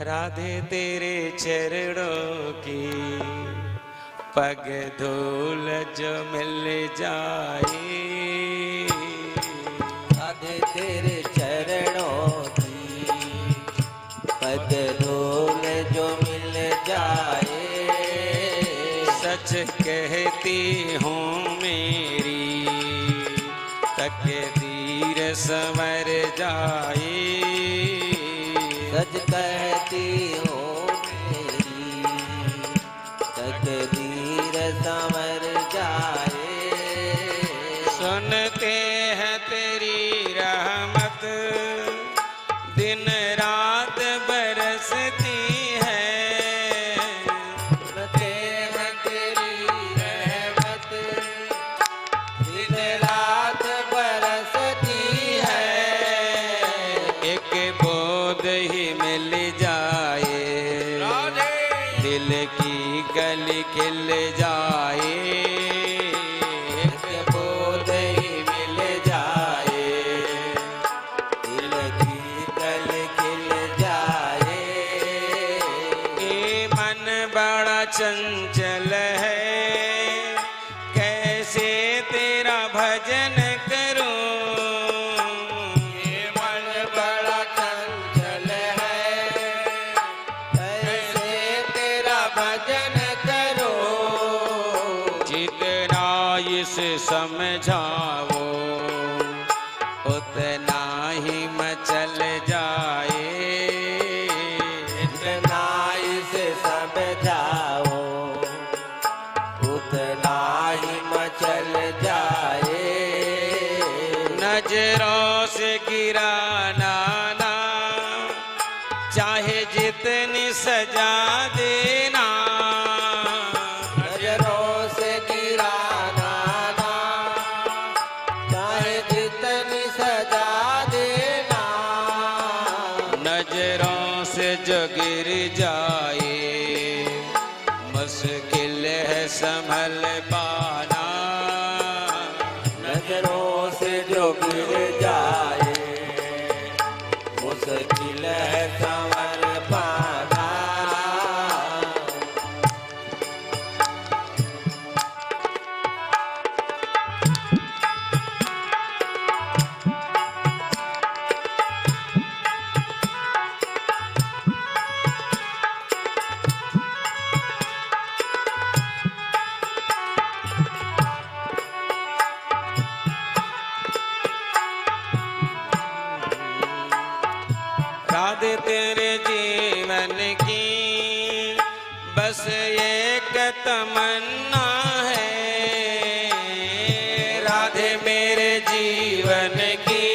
राधे तेरे चरणों की पग धूल जो मिल जाए, राधे तेरे चरणों की पग धूल जो मिल जाए, सच कहती हूँ मेरी तकदीर संवर जाए, सच कहती हूँ मेरी तकदीर संवर जाए। सुनते हैं तेरी रहमत दिन रात बरसती है, सुनते हैं तेरी रहमत दिन रात बरसती है, एक बोध ही मिल जाए दिल की गली खिल जाए, एक बोध ही मिल जाए दिल की कल खिल जाए। ये मन बड़ा चंचल है कैसे तेरा भजन करूं, ये मन बड़ा चंचल है कैसे तेरा भजन करो, जितना इसे समझाओ उतना ही मचल जाए, जितना इसे समझाओ उतना ही मचल जाए। नजरों से गिराना ना चाहे जितनी सजा देना, नजरों से गिराना ना चाहे जितनी सजा देना, नजरों से जो गिर जाए मुश्किल है संभल पाना, नजरों से जो गिर जाए मुश्किल है संवर पाना। राधे तेरे जीवन की बस एक तमन्ना है, राधे मेरे जीवन की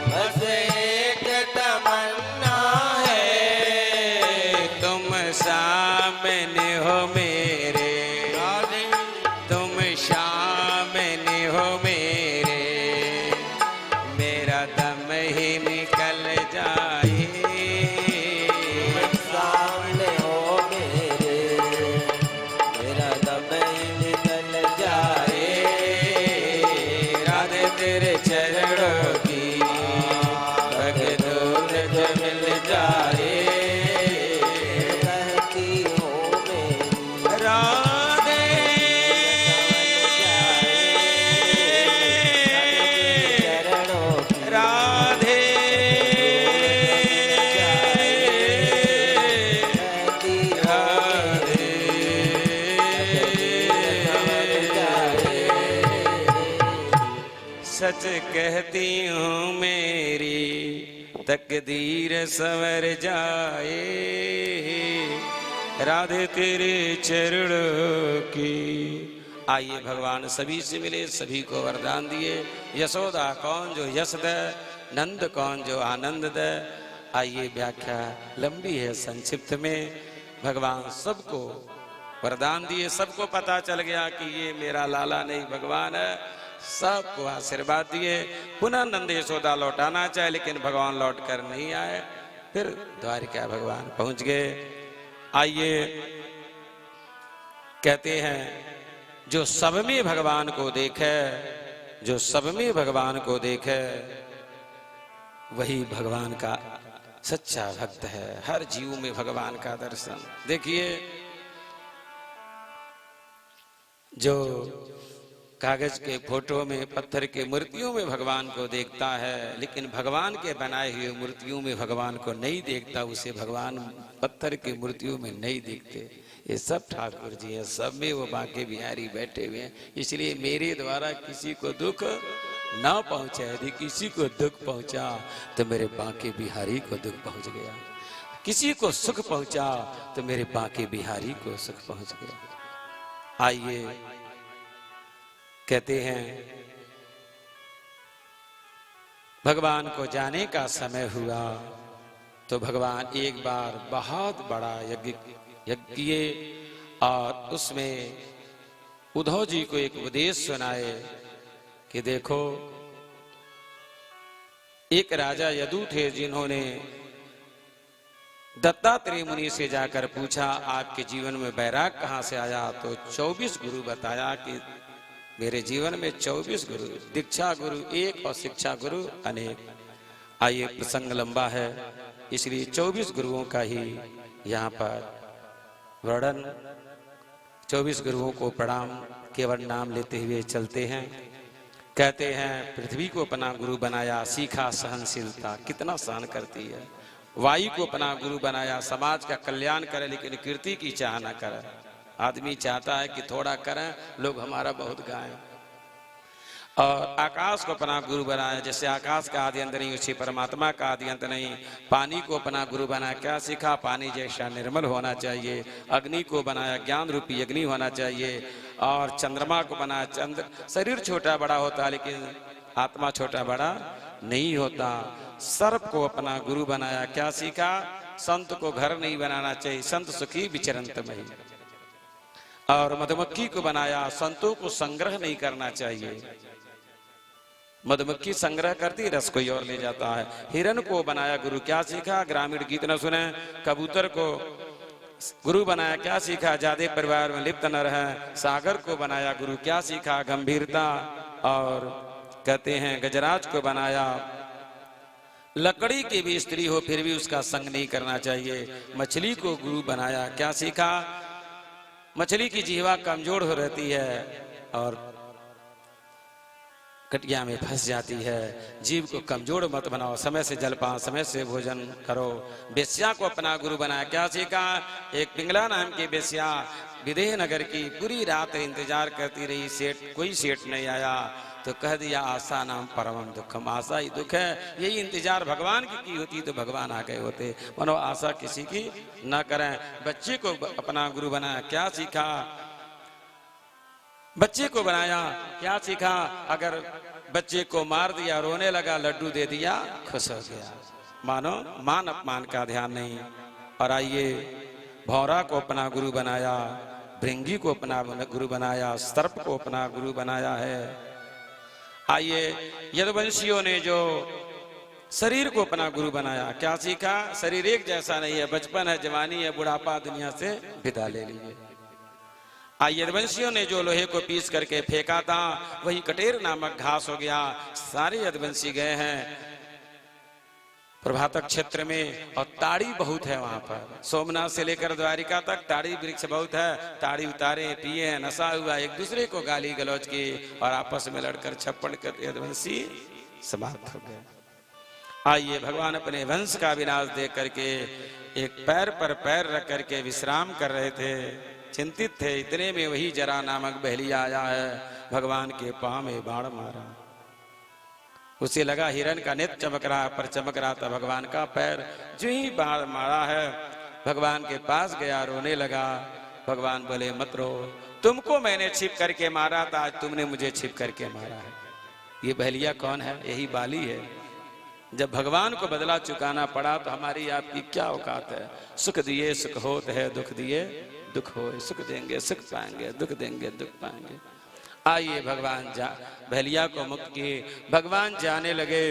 बस एक तमन्ना है, तुम सामने हो मेरे, तुम सामने हो मेरे, मेरा दम ही निकल जाए, सामने हो मेरे, मेरा दम ही निकल जाए। राधे तेरे चरणों की पग धूल जो मिल जाए, कहती हूँ मेरी राधे चरणों की राधे कहती राधे सच कहती हूँ मेरी तकदीर संवर जाए, राधे तेरे चरणों की। आइए भगवान सभी से मिले, सभी को वरदान दिए। यशोदा कौन जो यश दे, नंद कौन जो आनंद दे। आइए व्याख्या लंबी है, संक्षिप्त में भगवान सबको वरदान दिए। सबको पता चल गया कि ये मेरा लाला नहीं भगवान है। सबको आशीर्वाद दिए। पुनः नंद यशोदा लौटाना चाहे, लेकिन भगवान लौट कर नहीं आए। फिर द्वारिका भगवान पहुंच गए। आइए कहते हैं जो सब में भगवान को देखे, जो सब में भगवान को देखे, वही भगवान का सच्चा भक्त है। हर जीव में भगवान का दर्शन। देखिए, जो कागज के फोटो में, पत्थर के मूर्तियों में भगवान को देखता है, लेकिन भगवान के बनाए हुए मूर्तियों में भगवान को नहीं देखता, उसे भगवान पत्थर की मूर्तियों में नहीं देखते। ये सब ठाकुर जी हैं, सब में वो बांके बिहारी बैठे हुए हैं। इसलिए मेरे द्वारा किसी को दुख ना पहुंचे, यदि किसी को दुख पहुंचा तो मेरे बांके बिहारी को दुख पहुंच गया। किसी को सुख पहुंचा तो मेरे बांके बिहारी को सुख पहुंच गया। आइए, कहते हैं भगवान को जाने का समय हुआ तो भगवान एक बार बहुत बड़ा यज्ञ किए और उसमें उद्धव जी को एक उपदेश सुनाए कि देखो, एक राजा यदु थे जिन्होंने दत्तात्रेय मुनि से जाकर पूछा आपके जीवन में वैराग कहाँ से आया? तो 24 गुरु बताया कि मेरे जीवन में 24 गुरु, दीक्षा गुरु एक और शिक्षा गुरु अनेक। आइए, प्रसंग लंबा है, इसलिए 24 गुरुओं का ही यहाँ पर वर्णन। 24 गुरुओं को प्रणाम केवल नाम लेते हुए चलते हैं। कहते हैं पृथ्वी को अपना गुरु बनाया, सीखा सहनशीलता, कितना सहन करती है। वायु को अपना गुरु बनाया, समाज का कल्याण करे लेकिन कीर्ति की चाह न करे। आदमी चाहता है कि थोड़ा करें, लोग हमारा बहुत गाएं। और आकाश को अपना गुरु बनाया, जैसे आकाश का आदि अंत नहीं उसी परमात्मा का आदि अंत नहीं। पानी को अपना गुरु बनाया, क्या सीखा? पानी जैसा निर्मल होना चाहिए। अग्नि को बनाया, ज्ञान रूपी अग्नि होना चाहिए। और चंद्रमा को बनाया, चंद्र शरीर छोटा बड़ा होता है लेकिन आत्मा छोटा बड़ा नहीं होता। सर्प को अपना गुरु बनाया, क्या सीखा? संत को घर नहीं बनाना चाहिए, संत सुखी विचरंत में। और मधुमक्खी को बनाया, संतों को संग्रह नहीं करना चाहिए। मधुमक्खी संग्रह करती, रस कोई और ले जाता है। हिरण को बनाया गुरु, क्या सीखा? ग्रामीण गीत न सुने। कबूतर को गुरु बनाया, क्या सीखा? ज्यादा परिवार में लिप्त न रहे। सागर को बनाया गुरु, क्या सीखा? गंभीरता। और कहते हैं गजराज को बनाया, लकड़ी की भी स्त्री हो फिर भी उसका संग नहीं करना चाहिए। मछली को गुरु बनाया, क्या सीखा? मछली की जीवा कमजोर हो रहती है और कटिया में फंस जाती है। जीव को कमजोर मत बनाओ, समय से जलपान, समय से भोजन करो। बेस्या को अपना गुरु बनाया, क्या सीखा? एक पिंगला नाम की बेस्या विदेह नगर की पूरी रात इंतजार करती रही, कोई सेठ नहीं आया तो कह दिया आशा नाम परमम दुखम। आशा ही दुख है। यही इंतजार भगवान की होती तो भगवान आ गए होते। मनो आशा किसी की ना करें। बच्चे को अपना गुरु बनाया, क्या सीखा? बच्चे को बनाया, क्या सीखा? अगर बच्चे को मार दिया, रोने लगा, लड्डू दे दिया, खुश हो गया। मानो मान अपमान का ध्यान नहीं। और आइए, भौरा को अपना गुरु बनाया, भृंगी को अपना गुरु बनाया, सर्प को अपना गुरु बनाया है। आइए, यदुवंशियों ने जो शरीर को अपना गुरु बनाया, क्या सीखा? शरीर एक जैसा नहीं है, बचपन है, जवानी है, बुढ़ापा, दुनिया से विदा ले लीजिए। यदुवंशियों ने जो लोहे को पीस करके फेंका था, वही कटेर नामक घास हो गया। सारे यदुवंशी गए हैं प्रभातक क्षेत्र में और ताड़ी बहुत है वहां पर। सोमनाथ से लेकर द्वारिका तक ताड़ी वृक्ष बहुत है। ताड़ी उतारे, पिए हैं, नशा हुआ, एक दूसरे को गाली गलौज की और आपस में लड़कर छप्पड़ कर यदुवंशी समाप्त हो गए। आइए, भगवान अपने वंश का विनाश देख करके एक पैर पर पैर रख करके विश्राम कर रहे थे, चिंतित थे। इतने में वही जरा नामक बहलिया आया है, भगवान के पांव में बाण मारा। उसे लगा हिरण का नेत्र चमक रहा, पर चमक रहा था भगवान का पैर। जो ही बाण मारा है, भगवान के पास गया, रोने लगा। भगवान बोले मत रो, तुमको मैंने छिप करके मारा था, आज तुमने मुझे छिप करके मारा है। ये बहलिया कौन है? यही बाली है। जब भगवान को बदला चुकाना पड़ा तो हमारी आपकी क्या औकात है? सुख दिए सुख होत है, दुख दिए दुख हो। सुख देंगे सुख पाएंगे, दुख देंगे दुख पाएंगे। आइए, भगवान बहलिया को मुक्त किए। भगवान जाने लगे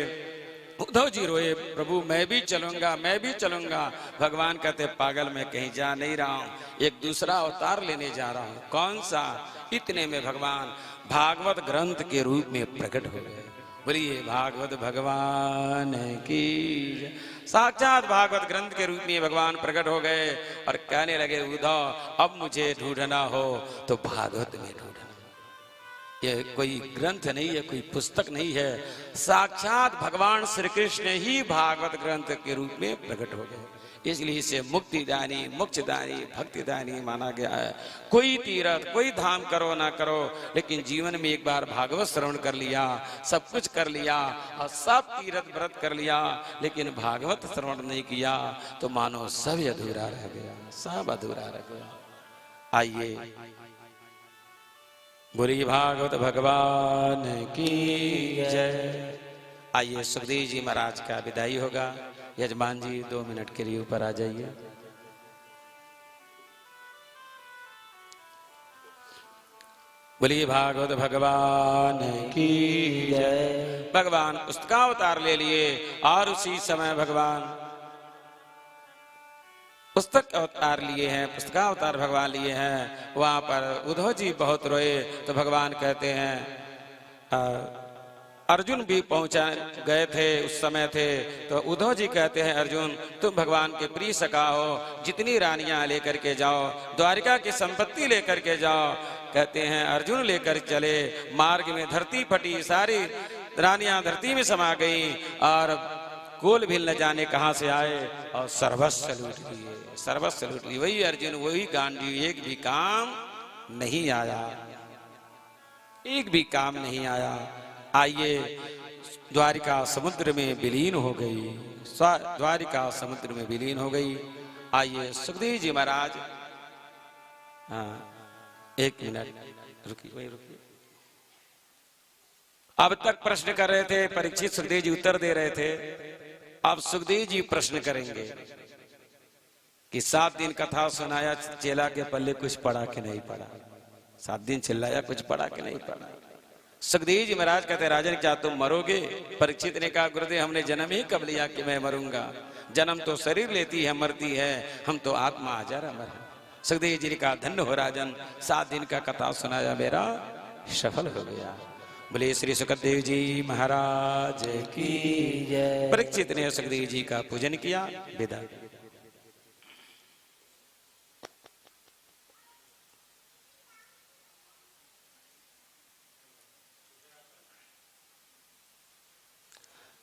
उद्धव जी रोए, प्रभु मैं भी चलूंगा, मैं भी चलूंगा। भगवान कहते पागल, मैं कहीं जा नहीं रहा हूं, एक दूसरा अवतार लेने जा रहा हूं। कौन सा? इतने में भगवान भागवत ग्रंथ के रूप में प्रकट हो गए। बोलिए भागवत भगवान की जय। साक्षात भागवत ग्रंथ के रूप में भगवान प्रकट हो गए और कहने लगे, उद्धव अब मुझे ढूंढना हो तो भागवत में ढूंढना। ये कोई ग्रंथ नहीं है, कोई पुस्तक नहीं है, साक्षात भगवान श्री कृष्ण ही भागवत ग्रंथ के रूप में प्रकट हो गए। इसलिए इसे मुक्तिदानी, मोक्षदानी, भक्तिदानी माना गया है। कोई तीर्थ, कोई धाम करो ना करो, लेकिन जीवन में एक बार भागवत श्रवण कर लिया, सब कुछ कर लिया और सब तीर्थ व्रत कर लिया, लेकिन भागवत श्रवण नहीं किया तो मानो सब अधूरा रह गया, सब अधूरा रह गया। आइए बोलिए भागवत भगवान की जय। आइए सुखदेव जी महाराज का विदाई होगा। यजमान जी 2 मिनट के लिए ऊपर आ जाइए। बोलिए भागवत भगवान की जय। भगवान पुस्तकावतार ले लिए और उसी समय भगवान पुस्तक अवतार लिए हैं, पुस्तकावतार भगवान लिए हैं। वहां पर उद्धव जी बहुत रोए तो भगवान कहते हैं, अर्जुन भी पहुंचा गए थे, उस समय थे, तो उद्धव जी कहते हैं, अर्जुन तुम भगवान के प्रिय सखा हो, जितनी रानियां लेकर के जाओ, द्वारिका की संपत्ति लेकर के जाओ। कहते हैं अर्जुन लेकर चले, मार्ग में धरती फटी, सारी रानियां धरती में समा गई और कोल भी न जाने कहां से आए और सर्वस्व लूट लिए, सर्वस्व लूट लिए। वही अर्जुन, वही गांडी, एक भी काम नहीं आया, एक भी काम नहीं आया। आइए द्वारिका समुद्र में विलीन हो गई, द्वारिका समुद्र में विलीन हो गई। आइए सुखदेव जी महाराज, हाँ 1 मिनट रुकिए, वही रुकिए। अब तक प्रश्न कर रहे थे परीक्षित, सुखदेव जी उत्तर दे रहे थे। अब सुखदेव जी प्रश्न करेंगे कि 7 दिन कथा सुनाया, चेला के पल्ले कुछ पड़ा कि नहीं पड़ा? 7 दिन चिल्लाया, कुछ पड़ा कि नहीं पड़ा? सुखदेव जी महाराज कहते, राजन क्या तुम मरोगे? परीक्षित ने कहा, गुरुदेव हमने जन्म ही कब लिया कि मैं मरूंगा? जन्म तो शरीर लेती है, मरती है, हम तो आत्मा अजर अमर है। सुखदेव जी ने कहा, धन्य हो राजन, 7 दिन का कथा सुनाया मेरा सफल हो गया। बोले श्री सुखदेव जी महाराज की जय। परीक्षित ने सुखदेव जी का पूजन किया, विदा।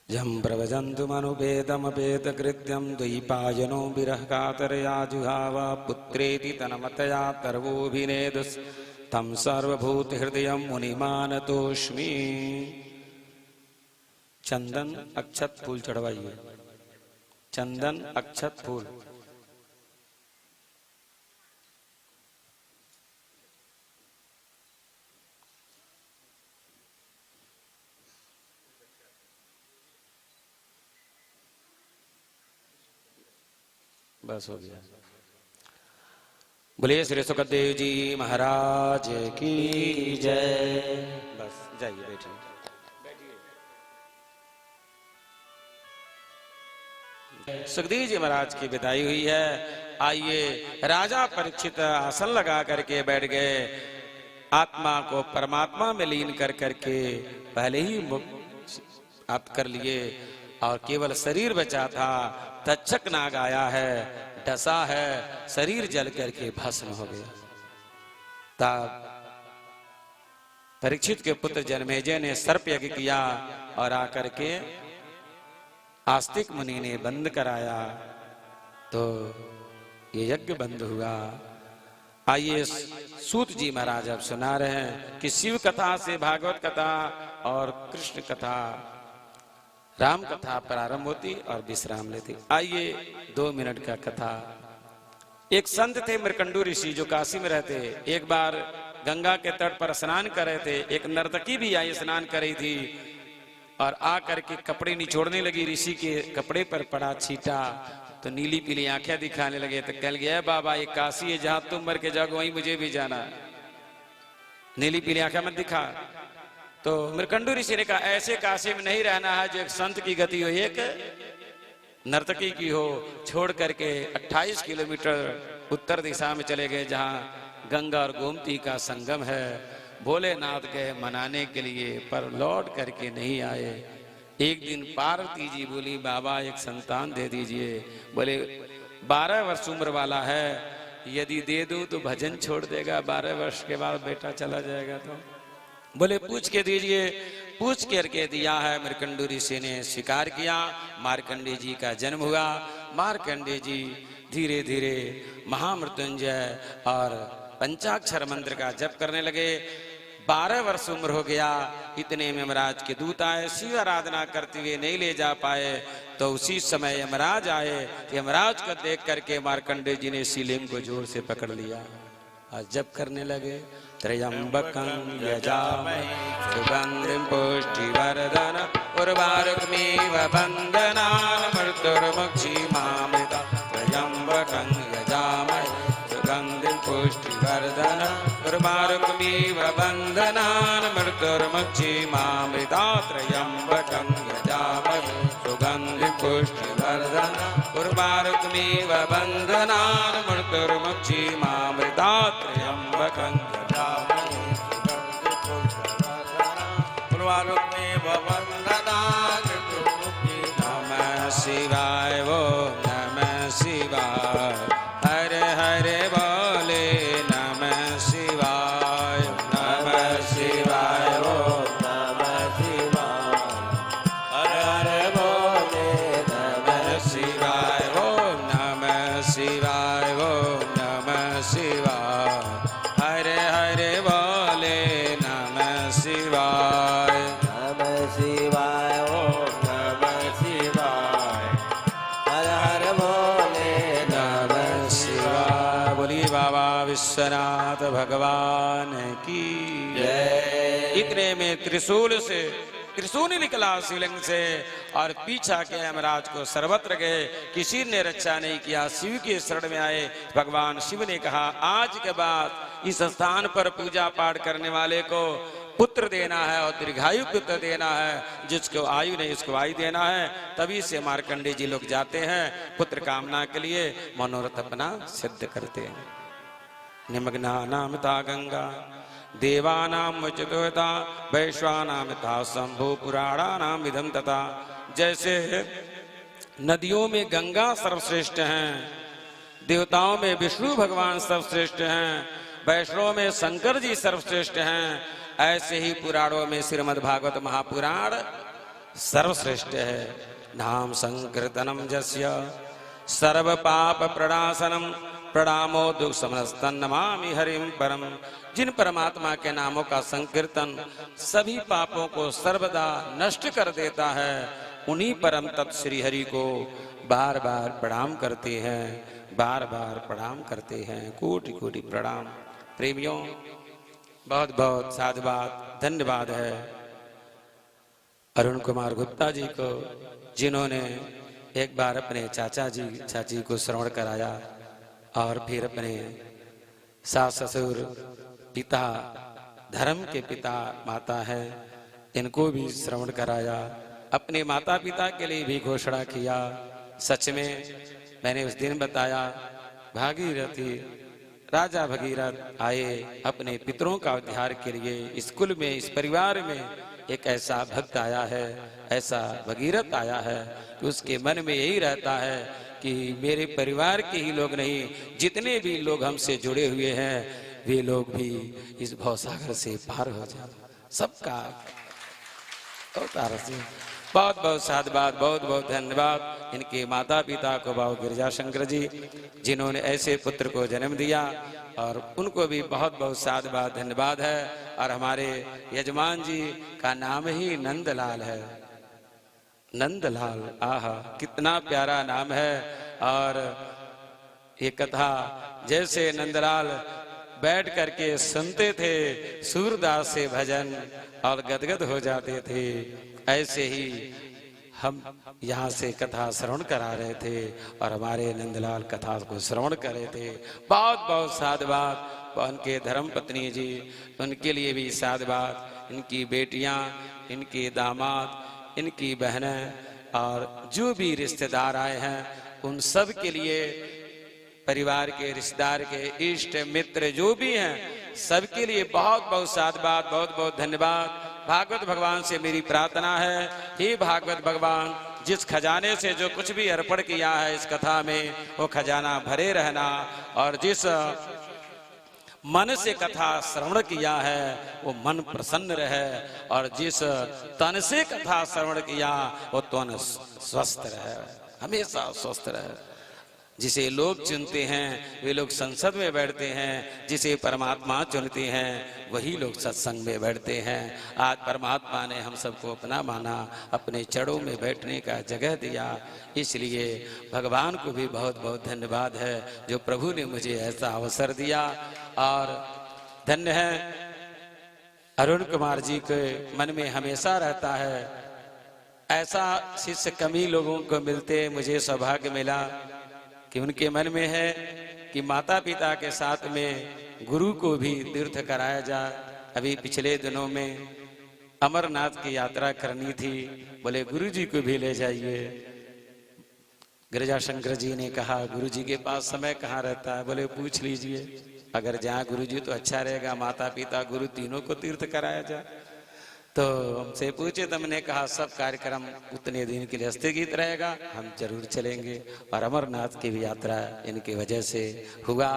जं प्रवजन्तु मनुपेदमपेत कृत्यं द्वैपायनो विरह कातरया जुहाव पुत्रेति तन्मतया तर्वोऽभिनेदुस् तम सर्वभूत हृदय मुनिमानतोष्मि। चंदन अक्षत फूल चढ़वाइए, चंदन अक्षत फूल। बस हो गया। बोलिए श्री सुखदेव जी महाराज की जय। बस जाइए, बैठिए। सुखदेव जी महाराज की विदाई हुई है। आइए राजा परीक्षित आसन लगा करके बैठ गए, आत्मा को परमात्मा में लीन कर करके पहले ही मुक्त आप कर लिए और केवल शरीर बचा था। तक्षक नाग आया है, डसा है, शरीर जल करके भस्म हो गया। तब परीक्षित के पुत्र जन्मेजय ने सर्प यज्ञ किया और आकर के आस्तिक मुनि ने बंद कराया तो ये यज्ञ बंद हुआ। आइए सूत जी महाराज अब सुना रहे हैं कि शिव कथा से भागवत कथा और कृष्ण कथा, राम कथा प्रारंभ होती और विश्राम लेती। आइए 2 मिनट का कथा। एक संत थे मृकंडू ऋषि जो काशी में रहते। एक बार गंगा के तट पर स्नान कर रहे थे। एक नर्तकी भी आई स्नान कर रही थी और आ करके कपड़े निचोड़ने लगी। ऋषि के कपड़े पर पड़ा छींटा तो नीली पीली आंखें दिखाने लगे। तो कह गया बाबा ये काशी है, जहां तुम मर के जाओगे वहीं मुझे भी जाना है, नीली पीली आंखें मत दिखा। तो मृकंडू ऋषि ने कहा ऐसे काशी में नहीं रहना है जो एक संत की गति हो, एक नर्तकी की हो। छोड़ करके 28 किलोमीटर उत्तर दिशा में चले गए, जहाँ गंगा और गोमती का संगम है। भोलेनाथ गए मनाने के लिए, पर लौट करके नहीं आए। एक दिन पार्वती जी बोली बाबा एक संतान दे दीजिए। बोले 12 वर्ष उम्र वाला है, यदि दे दूं तो भजन छोड़ देगा, 12 वर्ष के बाद बेटा चला जाएगा। तो बोले पूछ के दीजिए। पूछ करके दिया है। मृकंडू ऋषि ने स्वीकार किया। मार्कंडे जी का जन्म हुआ। मार्कंडे जी धीरे धीरे महामृत्युंजय और पंचाक्षर मंत्र का जप करने लगे। 12 वर्ष उम्र हो गया। इतने में यमराज के दूत आए, शिव आराधना करते हुए नहीं ले जा पाए। तो उसी समय यमराज आए। यमराज को देख करके मार्कंडे जी ने शिवलिंग को जोर से पकड़ लिया और जप करने लगे। त्र्यंबकं यजामहे सुगंधिं पुष्टिवर्धनम् उर्वारुकमिव बन्धनान् मृत्युर्मुक्षीमामृतात्। त्र्यंबकं यजामहे सुगंधिं पुष्टिवर्धनम् उर्वारुकमिव बन्धनान् मृत्युर्मुक्षीमामृतात्। त्र्यंबकं यजामहे सुगंधिं पुष्टिवर्धनम् उर्वारुकमिव बन्धनान् मृत्युर्मुक्षीमामृतात्। त्र्यंबकं नमः शिवाय वो नमः शिवाय हरे हरे बोले नमः शिवाय नमः शिवाय वो नमः शिवाय हरे हरे बोले नमः शिवाय वो नमः शिवाय वो नमः शिवाय हरे हरे बोले नमः शिवाय नमः शिवाय ओम नमः शिवाय हर हर बोले नमः शिवाय। बोलिए बाबा विश्वनाथ भगवान की जय। इतने में त्रिशूल निकला शिवलिंग से और पीछा के यमराज को सर्वत्र गए। किसी ने रक्षा नहीं किया। शिव के शरण में आए। भगवान शिव ने कहा आज के बाद इस स्थान पर पूजा पाठ करने वाले को पुत्र देना है और दीर्घायु पुत्र देना है। जिसको आयु नहीं उसको आयु देना है। तभी से मार्कंडे जी लोग जाते हैं पुत्र कामना के लिए, मनोरथ अपना सिद्ध करते हैं। निमग्ना नाम ता गंगा देवानाम वचतोता वैश्वानाम था शंभु पुराणानाम विधम तथा। जैसे नदियों में गंगा सर्वश्रेष्ठ हैं, देवताओं में विष्णु भगवान सर्वश्रेष्ठ हैं, वैष्णव में शंकर जी सर्वश्रेष्ठ हैं, ऐसे ही पुराणों में श्रीमद् भागवत महापुराण सर्वश्रेष्ठ है। नाम संकीर्तनम जस्य सर्व पाप प्रणाशनम प्रणामो दुख समस्तन नमामि हरिम परम। जिन परमात्मा के नामों का संकीर्तन सभी पापों को सर्वदा नष्ट कर देता है, उन्हीं परम तत् श्री हरि को बार बार प्रणाम करते हैं, बार बार प्रणाम करते हैं। कोटि कोटि प्रणाम। प्रेमियों बहुत बहुत साधुवाद धन्यवाद है अरुण कुमार गुप्ता जी को, जिन्होंने एक बार अपने चाची को श्रवण कराया और फिर अपने सास ससुर पिता धर्म के पिता माता है इनको भी श्रवण कराया। अपने माता पिता के लिए भी घोषणा किया। सच में मैंने उस दिन बताया भागीरथी राजा भगीरथ आए अपने पितरों का उद्धार के लिए। इस कुल में इस परिवार में एक ऐसा भक्त आया है, ऐसा भगीरथ आया है कि उसके मन में यही रहता है कि मेरे परिवार के ही लोग नहीं, जितने भी लोग हमसे जुड़े हुए हैं वे लोग भी इस भवसागर से पार हो जाए। सबका अवतार से बहुत बहुत साधुवाद, बहुत बहुत धन्यवाद इनके माता पिता को, बाबू गिरजा शंकर जी, जिन्होंने ऐसे पुत्र को जन्म दिया, और उनको भी बहुत बहुत साधुवाद धन्यवाद है। और हमारे यजमान जी का नाम ही नंदलाल है। नंदलाल, आहा कितना प्यारा नाम है। और ये कथा जैसे नंदलाल बैठ करके सुनते थे सूरदास से भजन और गदगद हो जाते थे, ऐसे ही हम यहाँ से कथा श्रवण करा रहे थे और हमारे नंदलाल कथा को श्रवण कर रहे थे। बहुत बहुत साधुवाद। उनके धर्म पत्नी जी, उनके लिए भी साधुवाद। इनकी बेटियां, इनके दामाद, इनकी बहनें और जो भी रिश्तेदार आए हैं उन सब के लिए, परिवार के, रिश्तेदार के, इष्ट मित्र जो भी हैं सबके लिए बहुत बहुत साधुवाद, बहुत बहुत धन्यवाद। भागवत भगवान से मेरी प्रार्थना है, हे भागवत भगवान, जिस खजाने से जो कुछ भी अर्पण किया है इस कथा में वो खजाना भरे रहना, और जिस मन से कथा श्रवण किया है वो मन प्रसन्न रहे, और जिस तन से कथा श्रवण किया वो तन स्वस्थ रहे, हमेशा स्वस्थ रहे। जिसे लोग चुनते हैं वे लोग संसद में बैठते हैं, जिसे परमात्मा चुनते हैं वही लोग सत्संग में बैठते हैं। आज परमात्मा ने हम सबको अपना माना, अपने चरणों में बैठने का जगह दिया, इसलिए भगवान को भी बहुत बहुत धन्यवाद है जो प्रभु ने मुझे ऐसा अवसर दिया। और धन्य है अरुण कुमार जी के मन में हमेशा रहता है, ऐसा शिष्य कमी लोगों को मिलते, मुझे सौभाग्य मिला कि उनके मन में है कि माता पिता के साथ में गुरु को भी तीर्थ कराया जाए। अभी पिछले दिनों में अमरनाथ की यात्रा करनी थी, बोले गुरु जी को भी ले जाइए। गिरिजाशंकर जी ने कहा गुरु जी के पास समय कहाँ रहता है, बोले पूछ लीजिए, अगर जहाँ गुरु जी तो अच्छा रहेगा, माता पिता गुरु तीनों को तीर्थ कराया जाए। तो हमसे पूछे तो हमने कहा सब कार्यक्रम उतने दिन के लिए स्थगित रहेगा, हम जरूर चलेंगे। और अमरनाथ की भी यात्रा इनकी वजह से हुआ।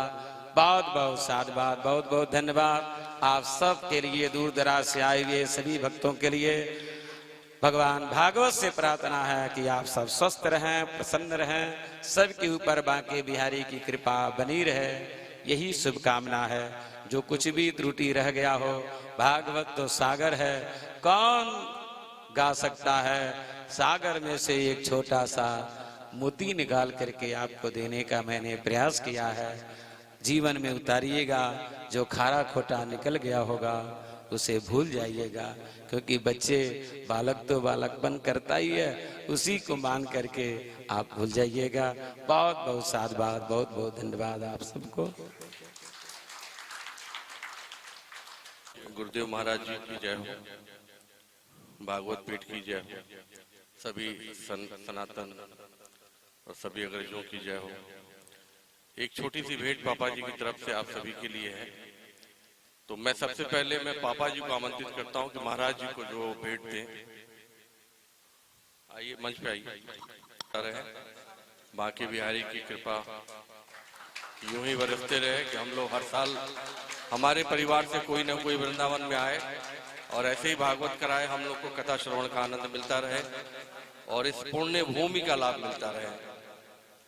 बहुत बहुत साधुवाद, बहुत बहुत धन्यवाद आप सब के लिए, दूर दराज से आए हुए सभी भक्तों के लिए। भगवान भागवत से प्रार्थना है कि आप सब स्वस्थ रहें, प्रसन्न रहें, सबके ऊपर बांके बिहारी की कृपा बनी रहे, यही शुभकामना है। जो कुछ भी त्रुटि रह गया हो, भागवत तो सागर है, कौन गा सकता है। सागर में से एक छोटा सा मोती निकाल करके आपको देने का मैंने प्रयास किया है, जीवन में उतारिएगा। जो खारा खोटा निकल गया होगा उसे भूल जाइएगा, क्योंकि बच्चे बालक तो बालकपन करता ही है, उसी को मान करके आप भूल जाइएगा। बहुत बहुत साधुवाद, बहुत बहुत धन्यवाद आप सबको। गुरुदेव महाराज जी की जय हो, भागवत पीठ की जय हो, सभी सनातन और सभी अग्रजों की जय हो। एक छोटी सी भेंट पापा जी की तरफ से आप सभी के लिए है। तो मैं सबसे पहले मैं पापा जी को आमंत्रित करता हूं कि महाराज जी को जो भेंट दें। आइए मंच पे आइए। बांके बिहारी की कृपा यूं ही बरसते रहे कि हम लोग हर साल हमारे परिवार से कोई ना कोई वृंदावन में आए और ऐसे ही भागवत कराए, हम लोग को कथा श्रवण का आनंद मिलता रहे और इस पुण्य भूमि का लाभ मिलता रहे।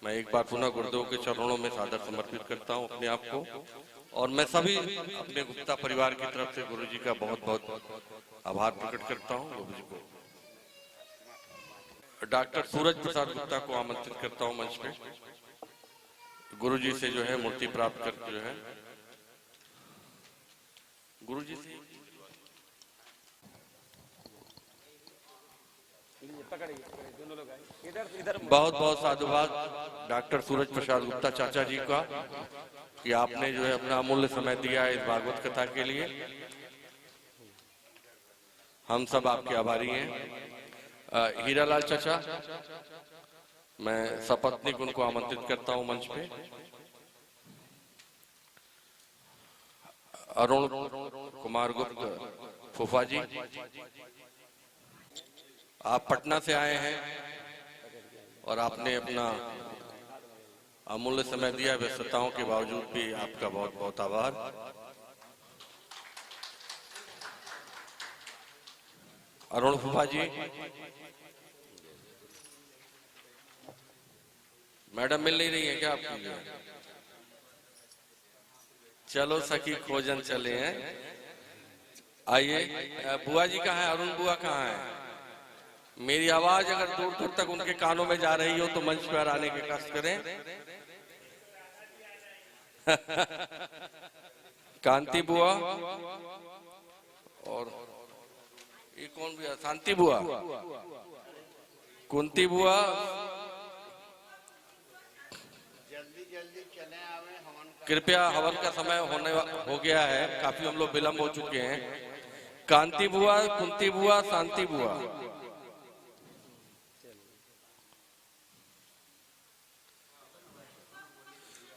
मैं एक बार पुनः गुरुदेव के चरणों में सादर समर्पित करता हूं अपने आप को, और मैं सभी अपने गुप्ता परिवार की तरफ से गुरु जी का बहुत बहुत आभार प्रकट करता हूं। गुरु जी को डॉक्टर सूरज प्रसाद गुप्ता को आमंत्रित करता हूं मंच पे, गुरु जी से जो है मूर्ति प्राप्त कर जो है गुरु जी से बहुत बहुत साधुवाद डॉक्टर सूरज प्रसाद गुप्ता चाचा जी का कि आपने जो है अपना अमूल्य समय दिया है इस भागवत कथा के लिए। हम सब आपके आभारी हैं। हीरालाल चाचा, मैं सपत्नीक उनको आमंत्रित करता हूं मंच पे। अरुण कुमार गुप्त फूफा जी, आप पटना से आए हैं और आपने अपना अमूल्य समय दिया, व्यस्तताओं के बावजूद भी आपका बहुत बहुत आभार। अरुण फूफा जी, मैडम मिल नहीं रही है क्या आपकी? चलो सखी खोजन चले हैं। आइए, बुआ जी कहाँ है? अरुण बुआ कहाँ है? मेरी आवाज अगर दूर दूर तक उनके कानों में जा रही हो तो मंच पर आने के कष्ट करें। कांति बुआ और ये कौन भी? शांति बुआ। कुंती बुआ कृपया, हवन का समय हो गया है, काफी हम लोग विलंब हो चुके हैं। कांति बुआ, कुंती बुआ, शांति बुआ।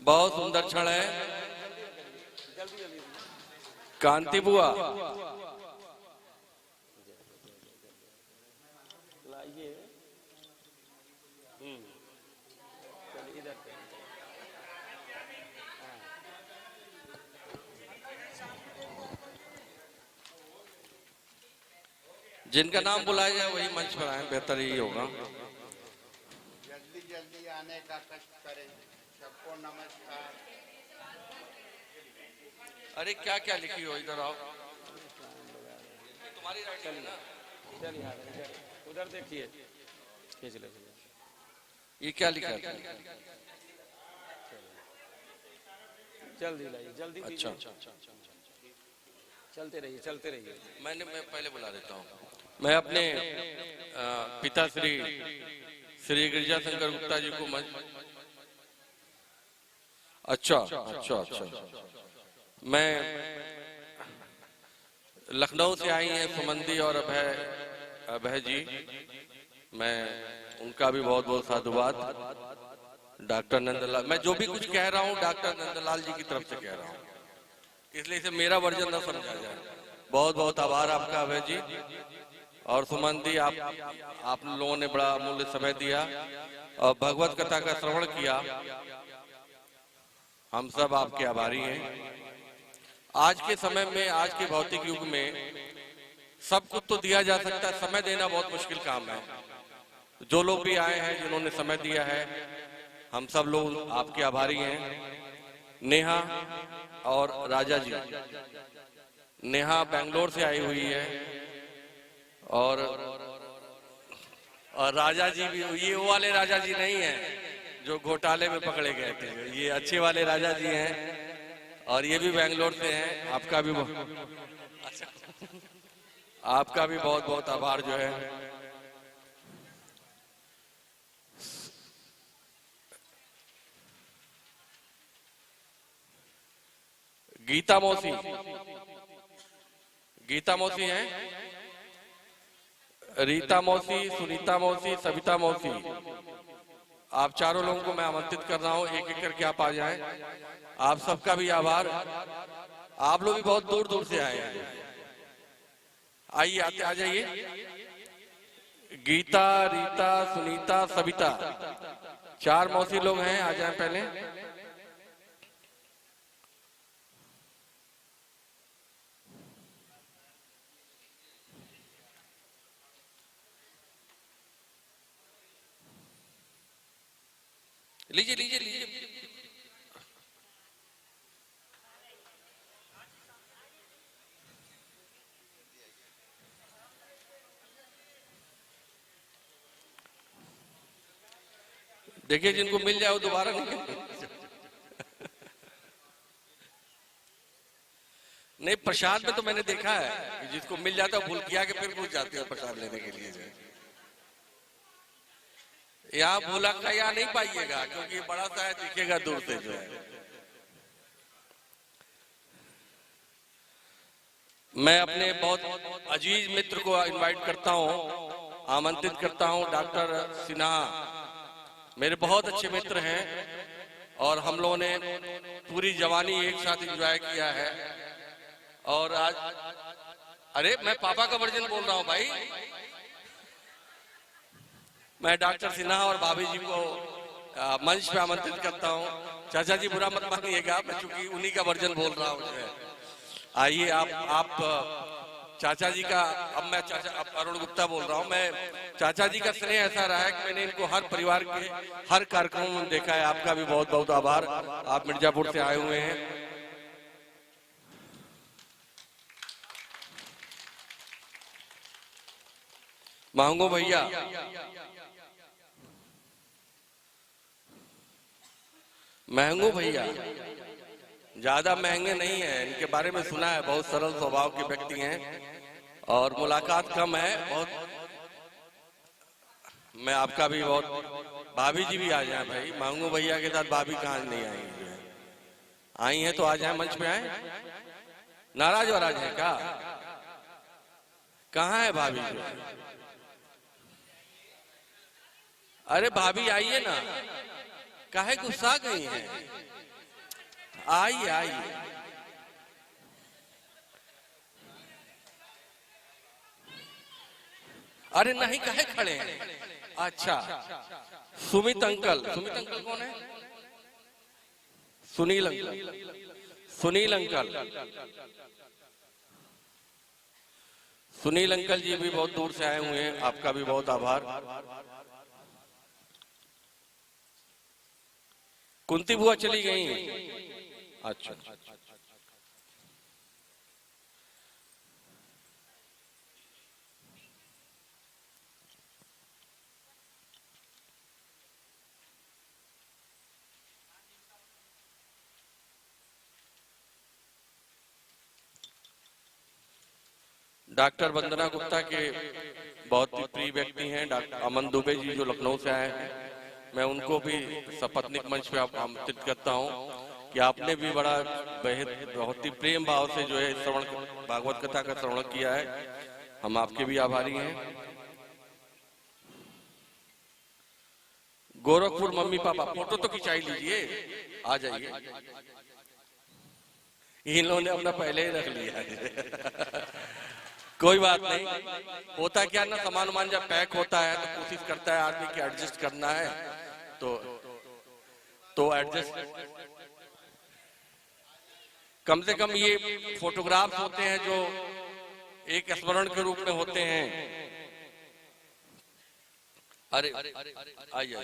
बहुत सुंदर क्षण है। कांति बुआ, जिनका नाम बुलाया जाए वही मंच पर आए, बेहतर यही होगा। जल्दी जल्दी आने का कष्ट करें। सबको नमस्कार। अरे क्या क्या लिखी हो, इधर आओ। तुम्हारी राइट है ना? उधर देखिए, खींच लो। ये क्या लिखा है? जल्दी लाइए, जल्दी। अच्छा, चलते रहिए, चलते रहिए। मैं पहले बुला देता हूँ। मैं अपने पिता श्री गिरिजा शंकर गुप्ता जी को अच्छा, मैं लखनऊ से आई हैं सुमंदी और अभय जी, मैं उनका भी बहुत बहुत साधुवाद। डॉक्टर नंदलाल, मैं जो भी कुछ कह रहा हूँ डॉक्टर नंदलाल जी की तरफ से कह रहा हूँ, इसलिए इसे मेरा वर्जन न समझा जाए। बहुत बहुत आभार आपका अभय जी और सुमंदी, आप लोगों ने बड़ा अमूल्य समय दिया और भगवत कथा का श्रवण किया। हम सब आपके आभारी हैं। आज के समय में, आज के भौतिक युग में सब कुछ तो दिया जा सकता है, समय देना बहुत मुश्किल काम है। जो लोग भी आए हैं, जिन्होंने समय दिया है, हम सब लोग आपके आभारी हैं। नेहा और राजा जी, नेहा बेंगलोर से आई हुई है और राजा जी भी, ये वो वाले राजा जी नहीं हैं जो घोटाले में पकड़े गए थे, ये अच्छे वाले राजा जी हैं और ये भी बेंगलोर से हैं। आपका भी बहुत बहुत आभार जो है। गीता मौसी हैं, रीता मौसी, सुनीता मौसी, सविता मौसी, आप चारों लोगों को मैं आमंत्रित कर रहा हूं, एक एक करके आप आ जाएं। आप सबका भी आभार। आप लोग भी बहुत दूर दूर से आए हैं, आइए, आते आ जाइए। गीता, रीता, सुनीता, सविता, 4 मौसी लोग हैं, आ जाएं पहले। लीजिए लीजिए लीजिए। देखिए, जिनको मिल जाए वो दोबारा नहीं नहीं, प्रसाद में तो मैंने देखा है कि जिसको मिल जाता है भूल किया कि फिर पूछ जाते हैं प्रसाद लेने के लिए। यहाँ भूला का यहाँ नहीं पाइएगा, क्योंकि बड़ा सा है, दिखेगा दूर से जो है। मैं अपने बहुत अजीज मित्र को इनवाइट करता हूँ, आमंत्रित करता हूँ। डॉक्टर सिन्हा मेरे बहुत अच्छे मित्र हैं और हम लोगों ने पूरी जवानी एक साथ एंजॉय किया है। और आज, अरे मैं पापा का वर्जन बोल रहा हूँ भाई। मैं डॉक्टर सिन्हा और भाभी जी को मंच पे आमंत्रित करता हूँ। चाचा जी बुरा मत मानिएगा, मैं चूंकि उन्हीं का वर्जन बोल रहा हूँ। आइए आप चाचा जी का, अब अरुण गुप्ता बोल रहा हूँ। मैं चाचा जी का स्नेह ऐसा रहा है कि मैंने इनको हर परिवार के हर कार्यक्रम में देखा है। आपका भी बहुत बहुत आभार, आप मिर्जापुर से आए हुए हैं। महंगो भैया, महंगो भैया ज्यादा महंगे नहीं है, इनके बारे में सुना है, बहुत सरल स्वभाव के व्यक्ति हैं और मुलाकात कम है बहुत। मैं आपका भी बहुत, भाभी जी भी आ जाए भाई, मांगू भैया के साथ भाभी कहाँ नहीं आई है? आई हैं तो आ जाए, मंच पे आए। नाराज वाराज है क्या? कहाँ है भाभी जो? अरे भाभी आइए ना, काहे गुस्सा गई हैं? आइए आइए। अरे नहीं, काहे खड़े हैं? अच्छा, सुमित अंकल। सुमित अंकल कौन है? Sunil uncle. Sunil uncle. Sunil uncle ji भी बहुत दूर से आए हुए हैं, आपका भी बहुत आभार। कुंती बुआ चली गई हैं? अच्छा। डॉक्टर वंदना गुप्ता के बहुत ही प्रिय व्यक्ति हैं डॉक्टर अमन दुबे जी, जो लखनऊ से आए हैं। मैं उनको भी सपत्निक मंच पे आमंत्रित करता हूं कि आपने भी बड़ा बहुत ही प्रेम भाव से जो है श्रवण, भागवत कथा का श्रवण किया है। हम आपके भी आभारी हैं। गोरखपुर मम्मी पापा, फोटो तो खिंचाई लीजिए, आ जाइए। इन लोगों ने अपना पहले ही रख लिया है। कोई बात नहीं, होता क्या ना, सामान वामान जब पैक होता है तो कोशिश करता है आदमी की एडजस्ट करना है, तो एडजस्ट। कम से कम ये फोटोग्राफ्स होते हैं जो एक स्मरण के रूप में होते हैं। अरे आइए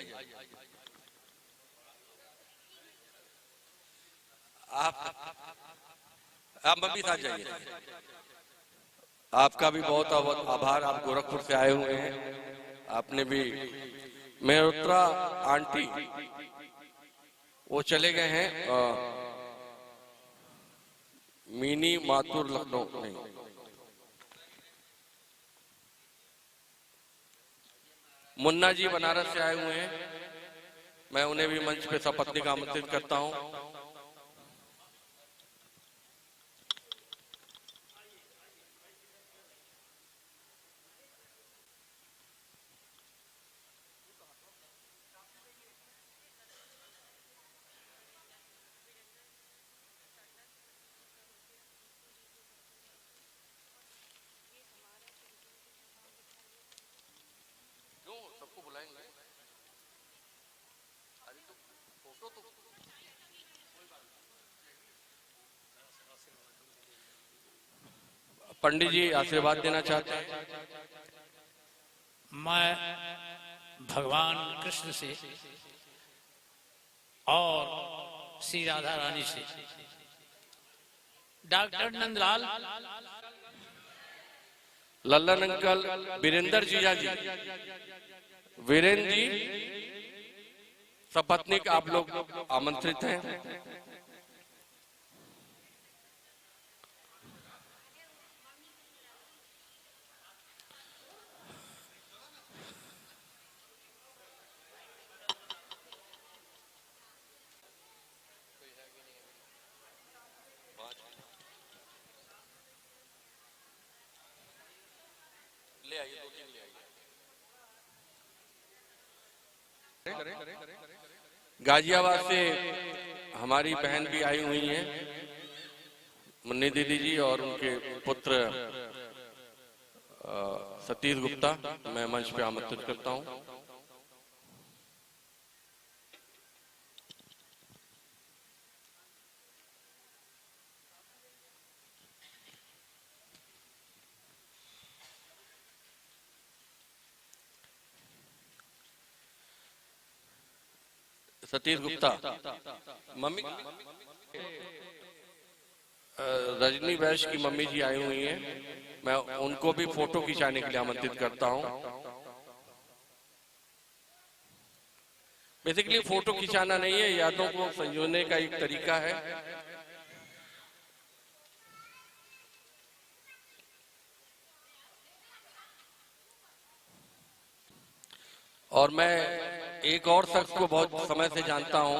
आप मम्मी साथ जाइए। आपका भी बहुत बहुत आभार, आप गोरखपुर से आए हुए हैं। आपने भी, मेहरोत्रा आंटी वो चले गए हैं, मिनी माथुर लखनऊ नहीं। मुन्ना जी बनारस से आए हुए हैं, मैं उन्हें भी मंच पे सपत्निक आमंत्रित करता हूं। सबको बुलाएंगे। अरे तो फोटो तो पंडित जी आशीर्वाद देना चाहते हैं। मैं भगवान कृष्ण से और श्री राधा रानी से, डॉक्टर नंदलाल, लल्लन अंकल, वीरेंद्र जीजा जी, वीरेंद्र जी सपत्निक आप लोग आमंत्रित हैं। ले आइए, 2-3 ले आइए। गाजियाबाद से हमारी बहन भी आई हुई हैं, मुन्नी दीदी जी, और उनके पुत्र सतीश गुप्ता, मैं मंच पे आमंत्रित करता हूं। सतीश गुप्ता, मम्मी रजनी वैश्य की मम्मी जी आई हुई हैं, मैं उनको भी फोटो खिंचाने के लिए आमंत्रित करता हूं। बेसिकली फोटो खिंचाना नहीं है, यादों को संजोने का एक तरीका है। और मैं एक और शख्स को बहुत समय से जानता हूं,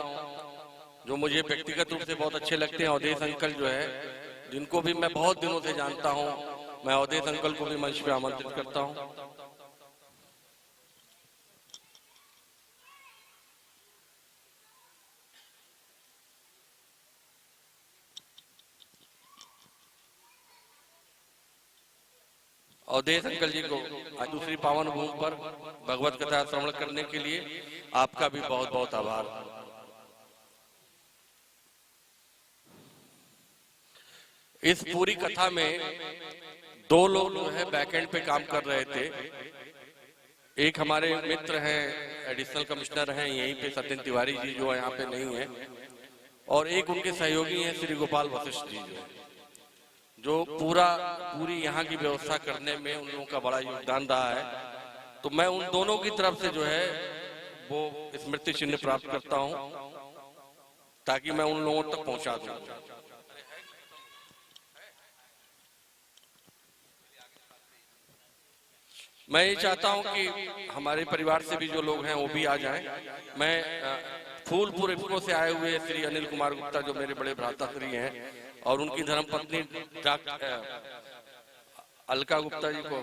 जो मुझे व्यक्तिगत रूप से बहुत अच्छे लगते हैं, अवधेश अंकल जो है, जिनको भी मैं बहुत दिनों से जानता हूं। मैं अवधेश अंकल को भी मंच पे आमंत्रित करता हूं। अवधेश अंकल जी को आज दूसरी पावन भूमि पर भगवत कथा श्रवण करने के लिए आपका भी बहुत बहुत आभार। इस पूरी कथा में दो लोग जो है बैकएंड पे काम कर रहे थे। एक हमारे मित्र हैं, एडिशनल कमिश्नर हैं यहीं पे, सत्येंद्र तिवारी जी, जो यहाँ पे नहीं है, और एक उनके सहयोगी हैं श्री गोपाल वशिष्ठ जी, जो पूरी यहाँ की व्यवस्था करने में उन लोगों का बड़ा योगदान रहा है। तो मैं उन दोनों की तरफ से जो है वो स्मृति चिन्ह प्राप्त करता हूँ, ताकि मैं उन लोगों तक पहुंचा दूं। मैं ये चाहता हूं कि हमारे परिवार से भी जो लोग हैं वो भी आ जाएं। मैं फूलपुर इफ्को से आए हुए श्री अनिल कुमार गुप्ता, जो मेरे बड़े भ्राताश्री हैं, और उनकी धर्मपत्नी अलका गुप्ता जी को,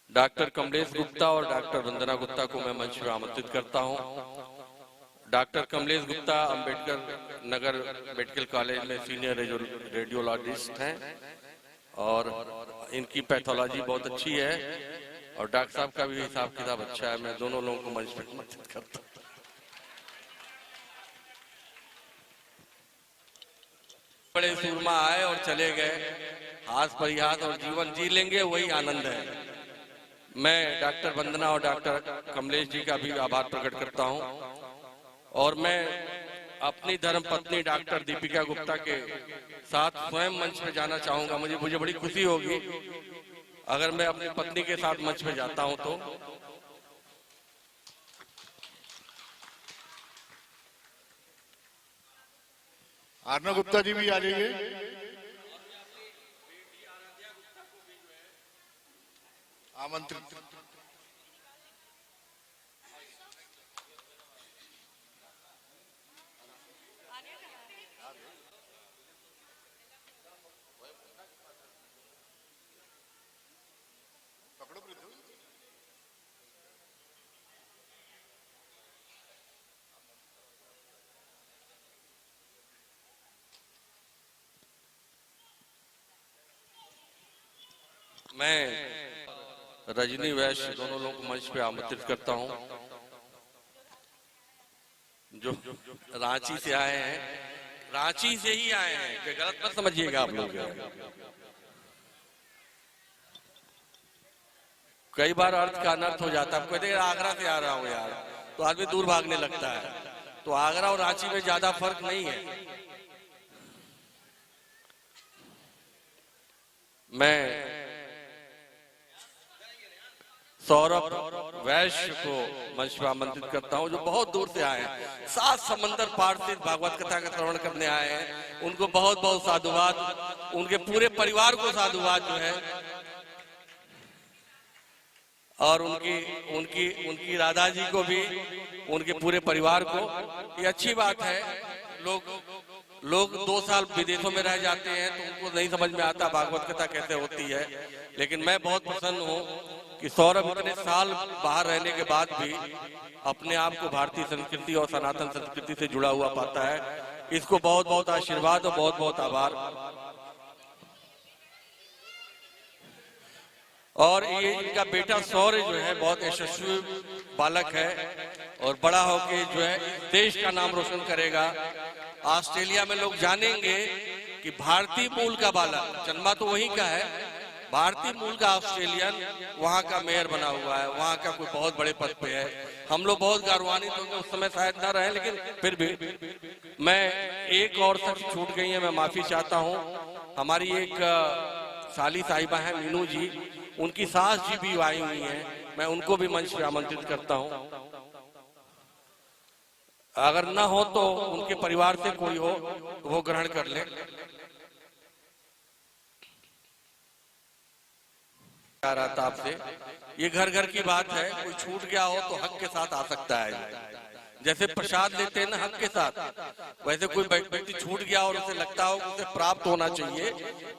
डॉक्टर कमलेश गुप्ता और डॉक्टर वंदना गुप्ता को मैं मंच पर आमंत्रित करता हूं। Doctor Kamlesh Gupta Ambedkar Nagar medical college में सीनियर रेडियोलॉजिस्ट हैं और इनकी पैथोलॉजी बहुत अच्छी है, और डॉक्टर साहब का भी हिसाब किताब अच्छा है। मैं दोनों लोगों को मंच पर आमंत्रित करता हूं। बड़े सूरमा आए और चले गए, हाथ परिहास और जीवन जी लेंगे, वही आनंद है। मैं डॉक्टर वंदना और डॉक्टर कमलेश जी का भी आभार प्रकट करता हूं, और मैं अपनी धर्मपत्नी डॉक्टर दीपिका गुप्ता के साथ स्वयं मंच पे जाना चाहूंगा। मुझे बड़ी खुशी होगी अगर मैं अपनी पत्नी के साथ मंच पे जाता हूं तो। आर्ना गुप्ता जी भी आ जाइए। आमंत्रित। मैं रजनी वैश्य दोनों लोगों को मंच पे आमंत्रित करता हूं, जो रांची से आए हैं। रांची से ही आए हैं, कोई गलत मत समझिएगा आप लोग। कई बार अर्थ का अनर्थ हो जाता है। आपको कहते हैं आगरा से आ रहा हूं यार, तो आदमी दूर भागने लगता है। तो आगरा और रांची में ज्यादा फर्क नहीं है। मैं सौरभ वैश्य को मंच पर आमंत्रित करता हूं, जो बहुत दूर से आए हैं, 7 समंदर पार से भागवत कथा का श्रवण करने आए हैं। उनको बहुत बहुत साधुवाद, उनके पूरे परिवार को साधुवाद जो है, और उनकी राधा जी को भी, उनके पूरे परिवार को। ये अच्छी बात है। लोग 2 साल विदेशों में रह जाते हैं तो उनको नहीं समझ में आता भागवत कथा कैसे होती है, लेकिन मैं बहुत प्रसन्न हूँ कि सौरभ इतने साल बाहर रहने के बाद भी अपने आप को भारतीय संस्कृति और सनातन संस्कृति से जुड़ा हुआ पाता है। इसको बहुत बहुत आशीर्वाद और बहुत बहुत आभार। और ये इनका बेटा सौर्य जो है बहुत यशस्वी बालक है, और बड़ा होके जो है देश का नाम रोशन करेगा। ऑस्ट्रेलिया में लोग जानेंगे कि भारतीय मूल का बालक, जन्मा तो वहीं का है, भारतीय मूल का ऑस्ट्रेलियन वहां का मेयर बना हुआ है, वहां का कोई बहुत बड़े पद पे है। हम लोग बहुत गौरवान्वित होंगे, उस समय शायद ना रहे, लेकिन फिर भी। मैं एक और शख्स छूट गई है, मैं माफी चाहता हूँ। हमारी एक साली साहिबा है मीनू जी, उनकी सास जी भी आई हुई हैं, मैं उनको भी मंच पे आमंत्रित करता हूँ। अगर ना हो तो उनके परिवार से कोई हो तो वो ग्रहण कर ले। आ रहा था आपसे, ये घर घर की बात है। कोई छूट गया हो तो हक के साथ आ सकता है। जैसे प्रसाद लेते हैं ना हक के साथ, वैसे कोई व्यक्ति छूट गया और उसे लगता हो कि उसे प्राप्त होना चाहिए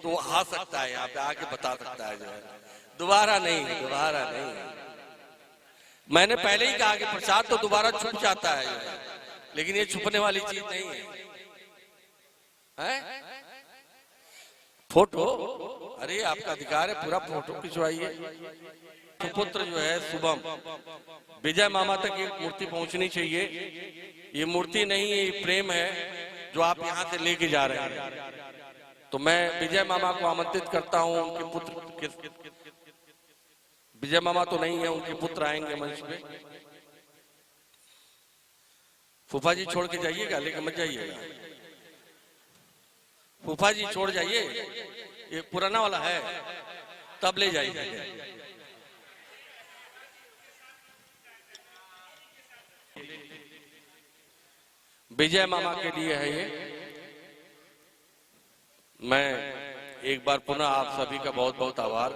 तो वो आ सकता है, यहाँ पे आके बता सकता है जो है। दोबारा नहीं, दोबारा नहीं। मैंने पहले ही कहा कि प्रसाद तो दोबारा छूट जाता है, लेकिन ये छुपने वाली चीज नहीं है। फोटो, अरे आपका अधिकार है, पूरा फोटो खिंचवाइए। सुपुत्र जो है शुभम, विजय मामा तक ये मूर्ति पहुंचनी चाहिए। ये मूर्ति नहीं, ये प्रेम है जो आप यहाँ से लेके जा रहे हैं। तो मैं विजय मामा को आमंत्रित करता हूँ। उनके पुत्र, विजय मामा तो नहीं है, उनके पुत्र आएंगे मंच पे। फूफा जी छोड़ के जाइएगा, लेकिन मत जाइएगा। फूफा जी छोड़ जाइए, ये पुराना वाला है, तब ले जाइए। विजय मामा के लिए है ये। मैं एक बार पुनः आप सभी का बहुत बहुत आभार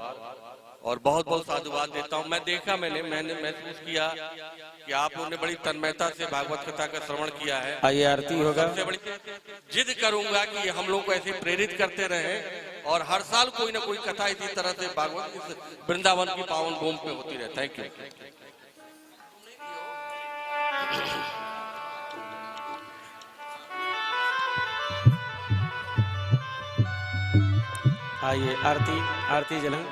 और बहुत बहुत साधुवाद देता हूं। मैंने महसूस किया कि आप लोगों ने बड़ी तन्मयता से भागवत कथा का श्रवण किया है। आइए आरती होगा। सबसे बड़ी जिद करूंगा कि हम लोग को ऐसे प्रेरित करते रहे और हर साल कोई ना कोई कथा इसी तरह से भागवत वृंदावन की पावन भूमि पे होती रहे। Thank you. आइए आरती जलाएं।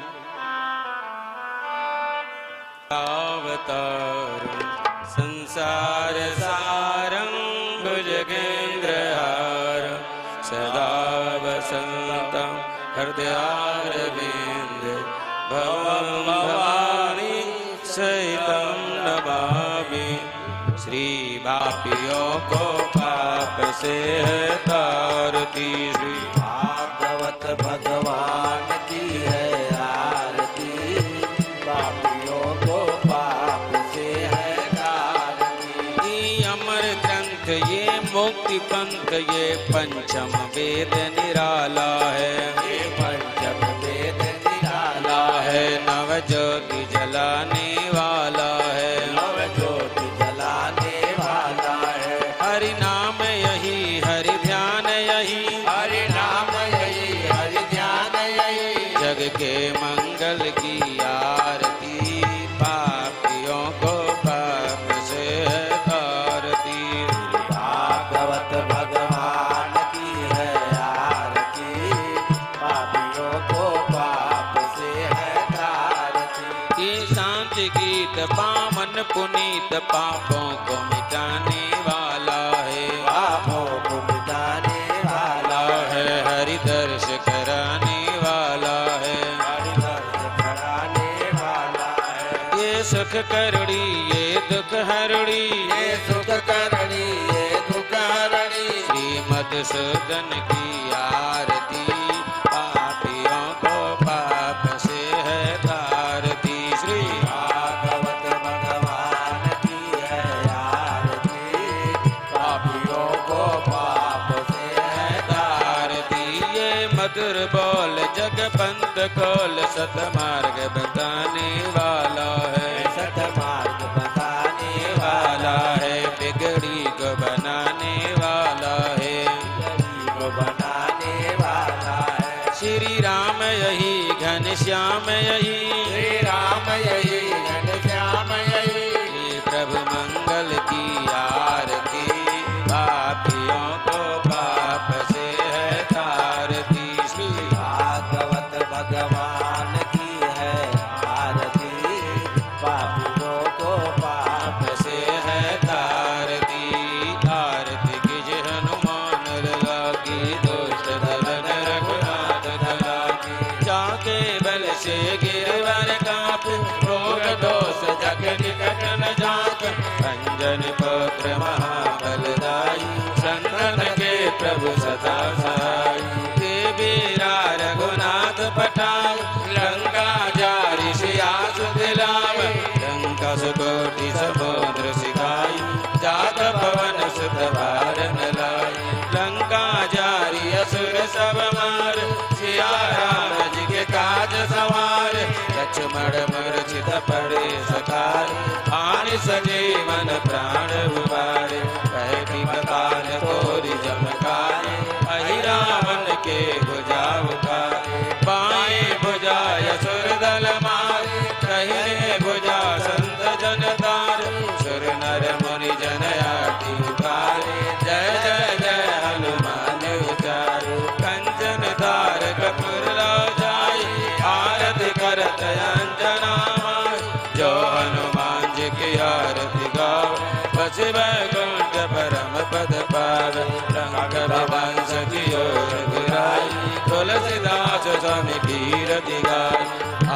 अवतार संसार सारं भुजगेन्द्रहार सदा वसन्तं हृदयारविन्दे भवं भवानी सहितं नमामि। श्री बापियों को पाप से है तारती, श्री भागवत भगवान की है आरती। पापियों को पाप से है तारती। अमर ग्रंथ ये मुक्ति पंथ, ये पंचम वेद निराला है। ये पंचम वेद निराला है। नव ज्योति जलाने वाला है। नव ज्योति जलाने वाला है। हरि नाम यही, हरि ध्यान यही, हरि नाम यही, हरि ध्यान यही। जग के मंगल की आरती, पापियों को पाप से है तारती। भागवत भगवान की है आरती, पापियों को पाप से है तारती। ये शांति गीत पावन पुनीत, पापों को मिटाने वाला है। पापों को मिटाने वाला है। हरि दर्श कराने वाला है। हरि दर्श कराने वाला है। ये सुख करणी, ये दुख हरणी, ये सुख करणी, ये दुख हरणी। श्री मधुसूदन की आरती, पापियों को पाप से है तारती। श्री भागवत भगवान की है आरती, पापियों को पाप से है तारती। ये मधुर बोल जगबंद खोल, सतमार्ग बताने वाला है। सतमार्ग बताने वाला है। बिगड़ी को बनाने वाला है। बिगड़ी को बनाने वाला है। श्री राम यही, घनश्याम यही, श्री राम यही, घनश्याम यही। श्री प्रभु मंगल की आरती, पापियों को पाप से है तारती। श्री भागवत भगवान की है आरती, पापियों को पाप से है तारती। आरती कीजे हनुमान लगा की, दुष्ट दलन रघुनाथ लगा की। जाके बल से गिरवर काप, रोग दोष जग निकट न जाक। अंजन पुत्र महाबलदाई, संतन के प्रभु सदा सहाय। देवीरा रघुनाथ पठाय, लंका जारि सिया सुदिलाय। लंका सुकोटि समुद्र सिकाई, जात पवन सुत बारन लाई। लंका जारि असुर सब मार, सिया राम जी के काज सवार। लक्ष्मण तुलसीदास स्वामी पीर दिगार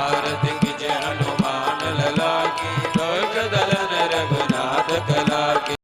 आरती कीजे हनुमान लला की दुख दल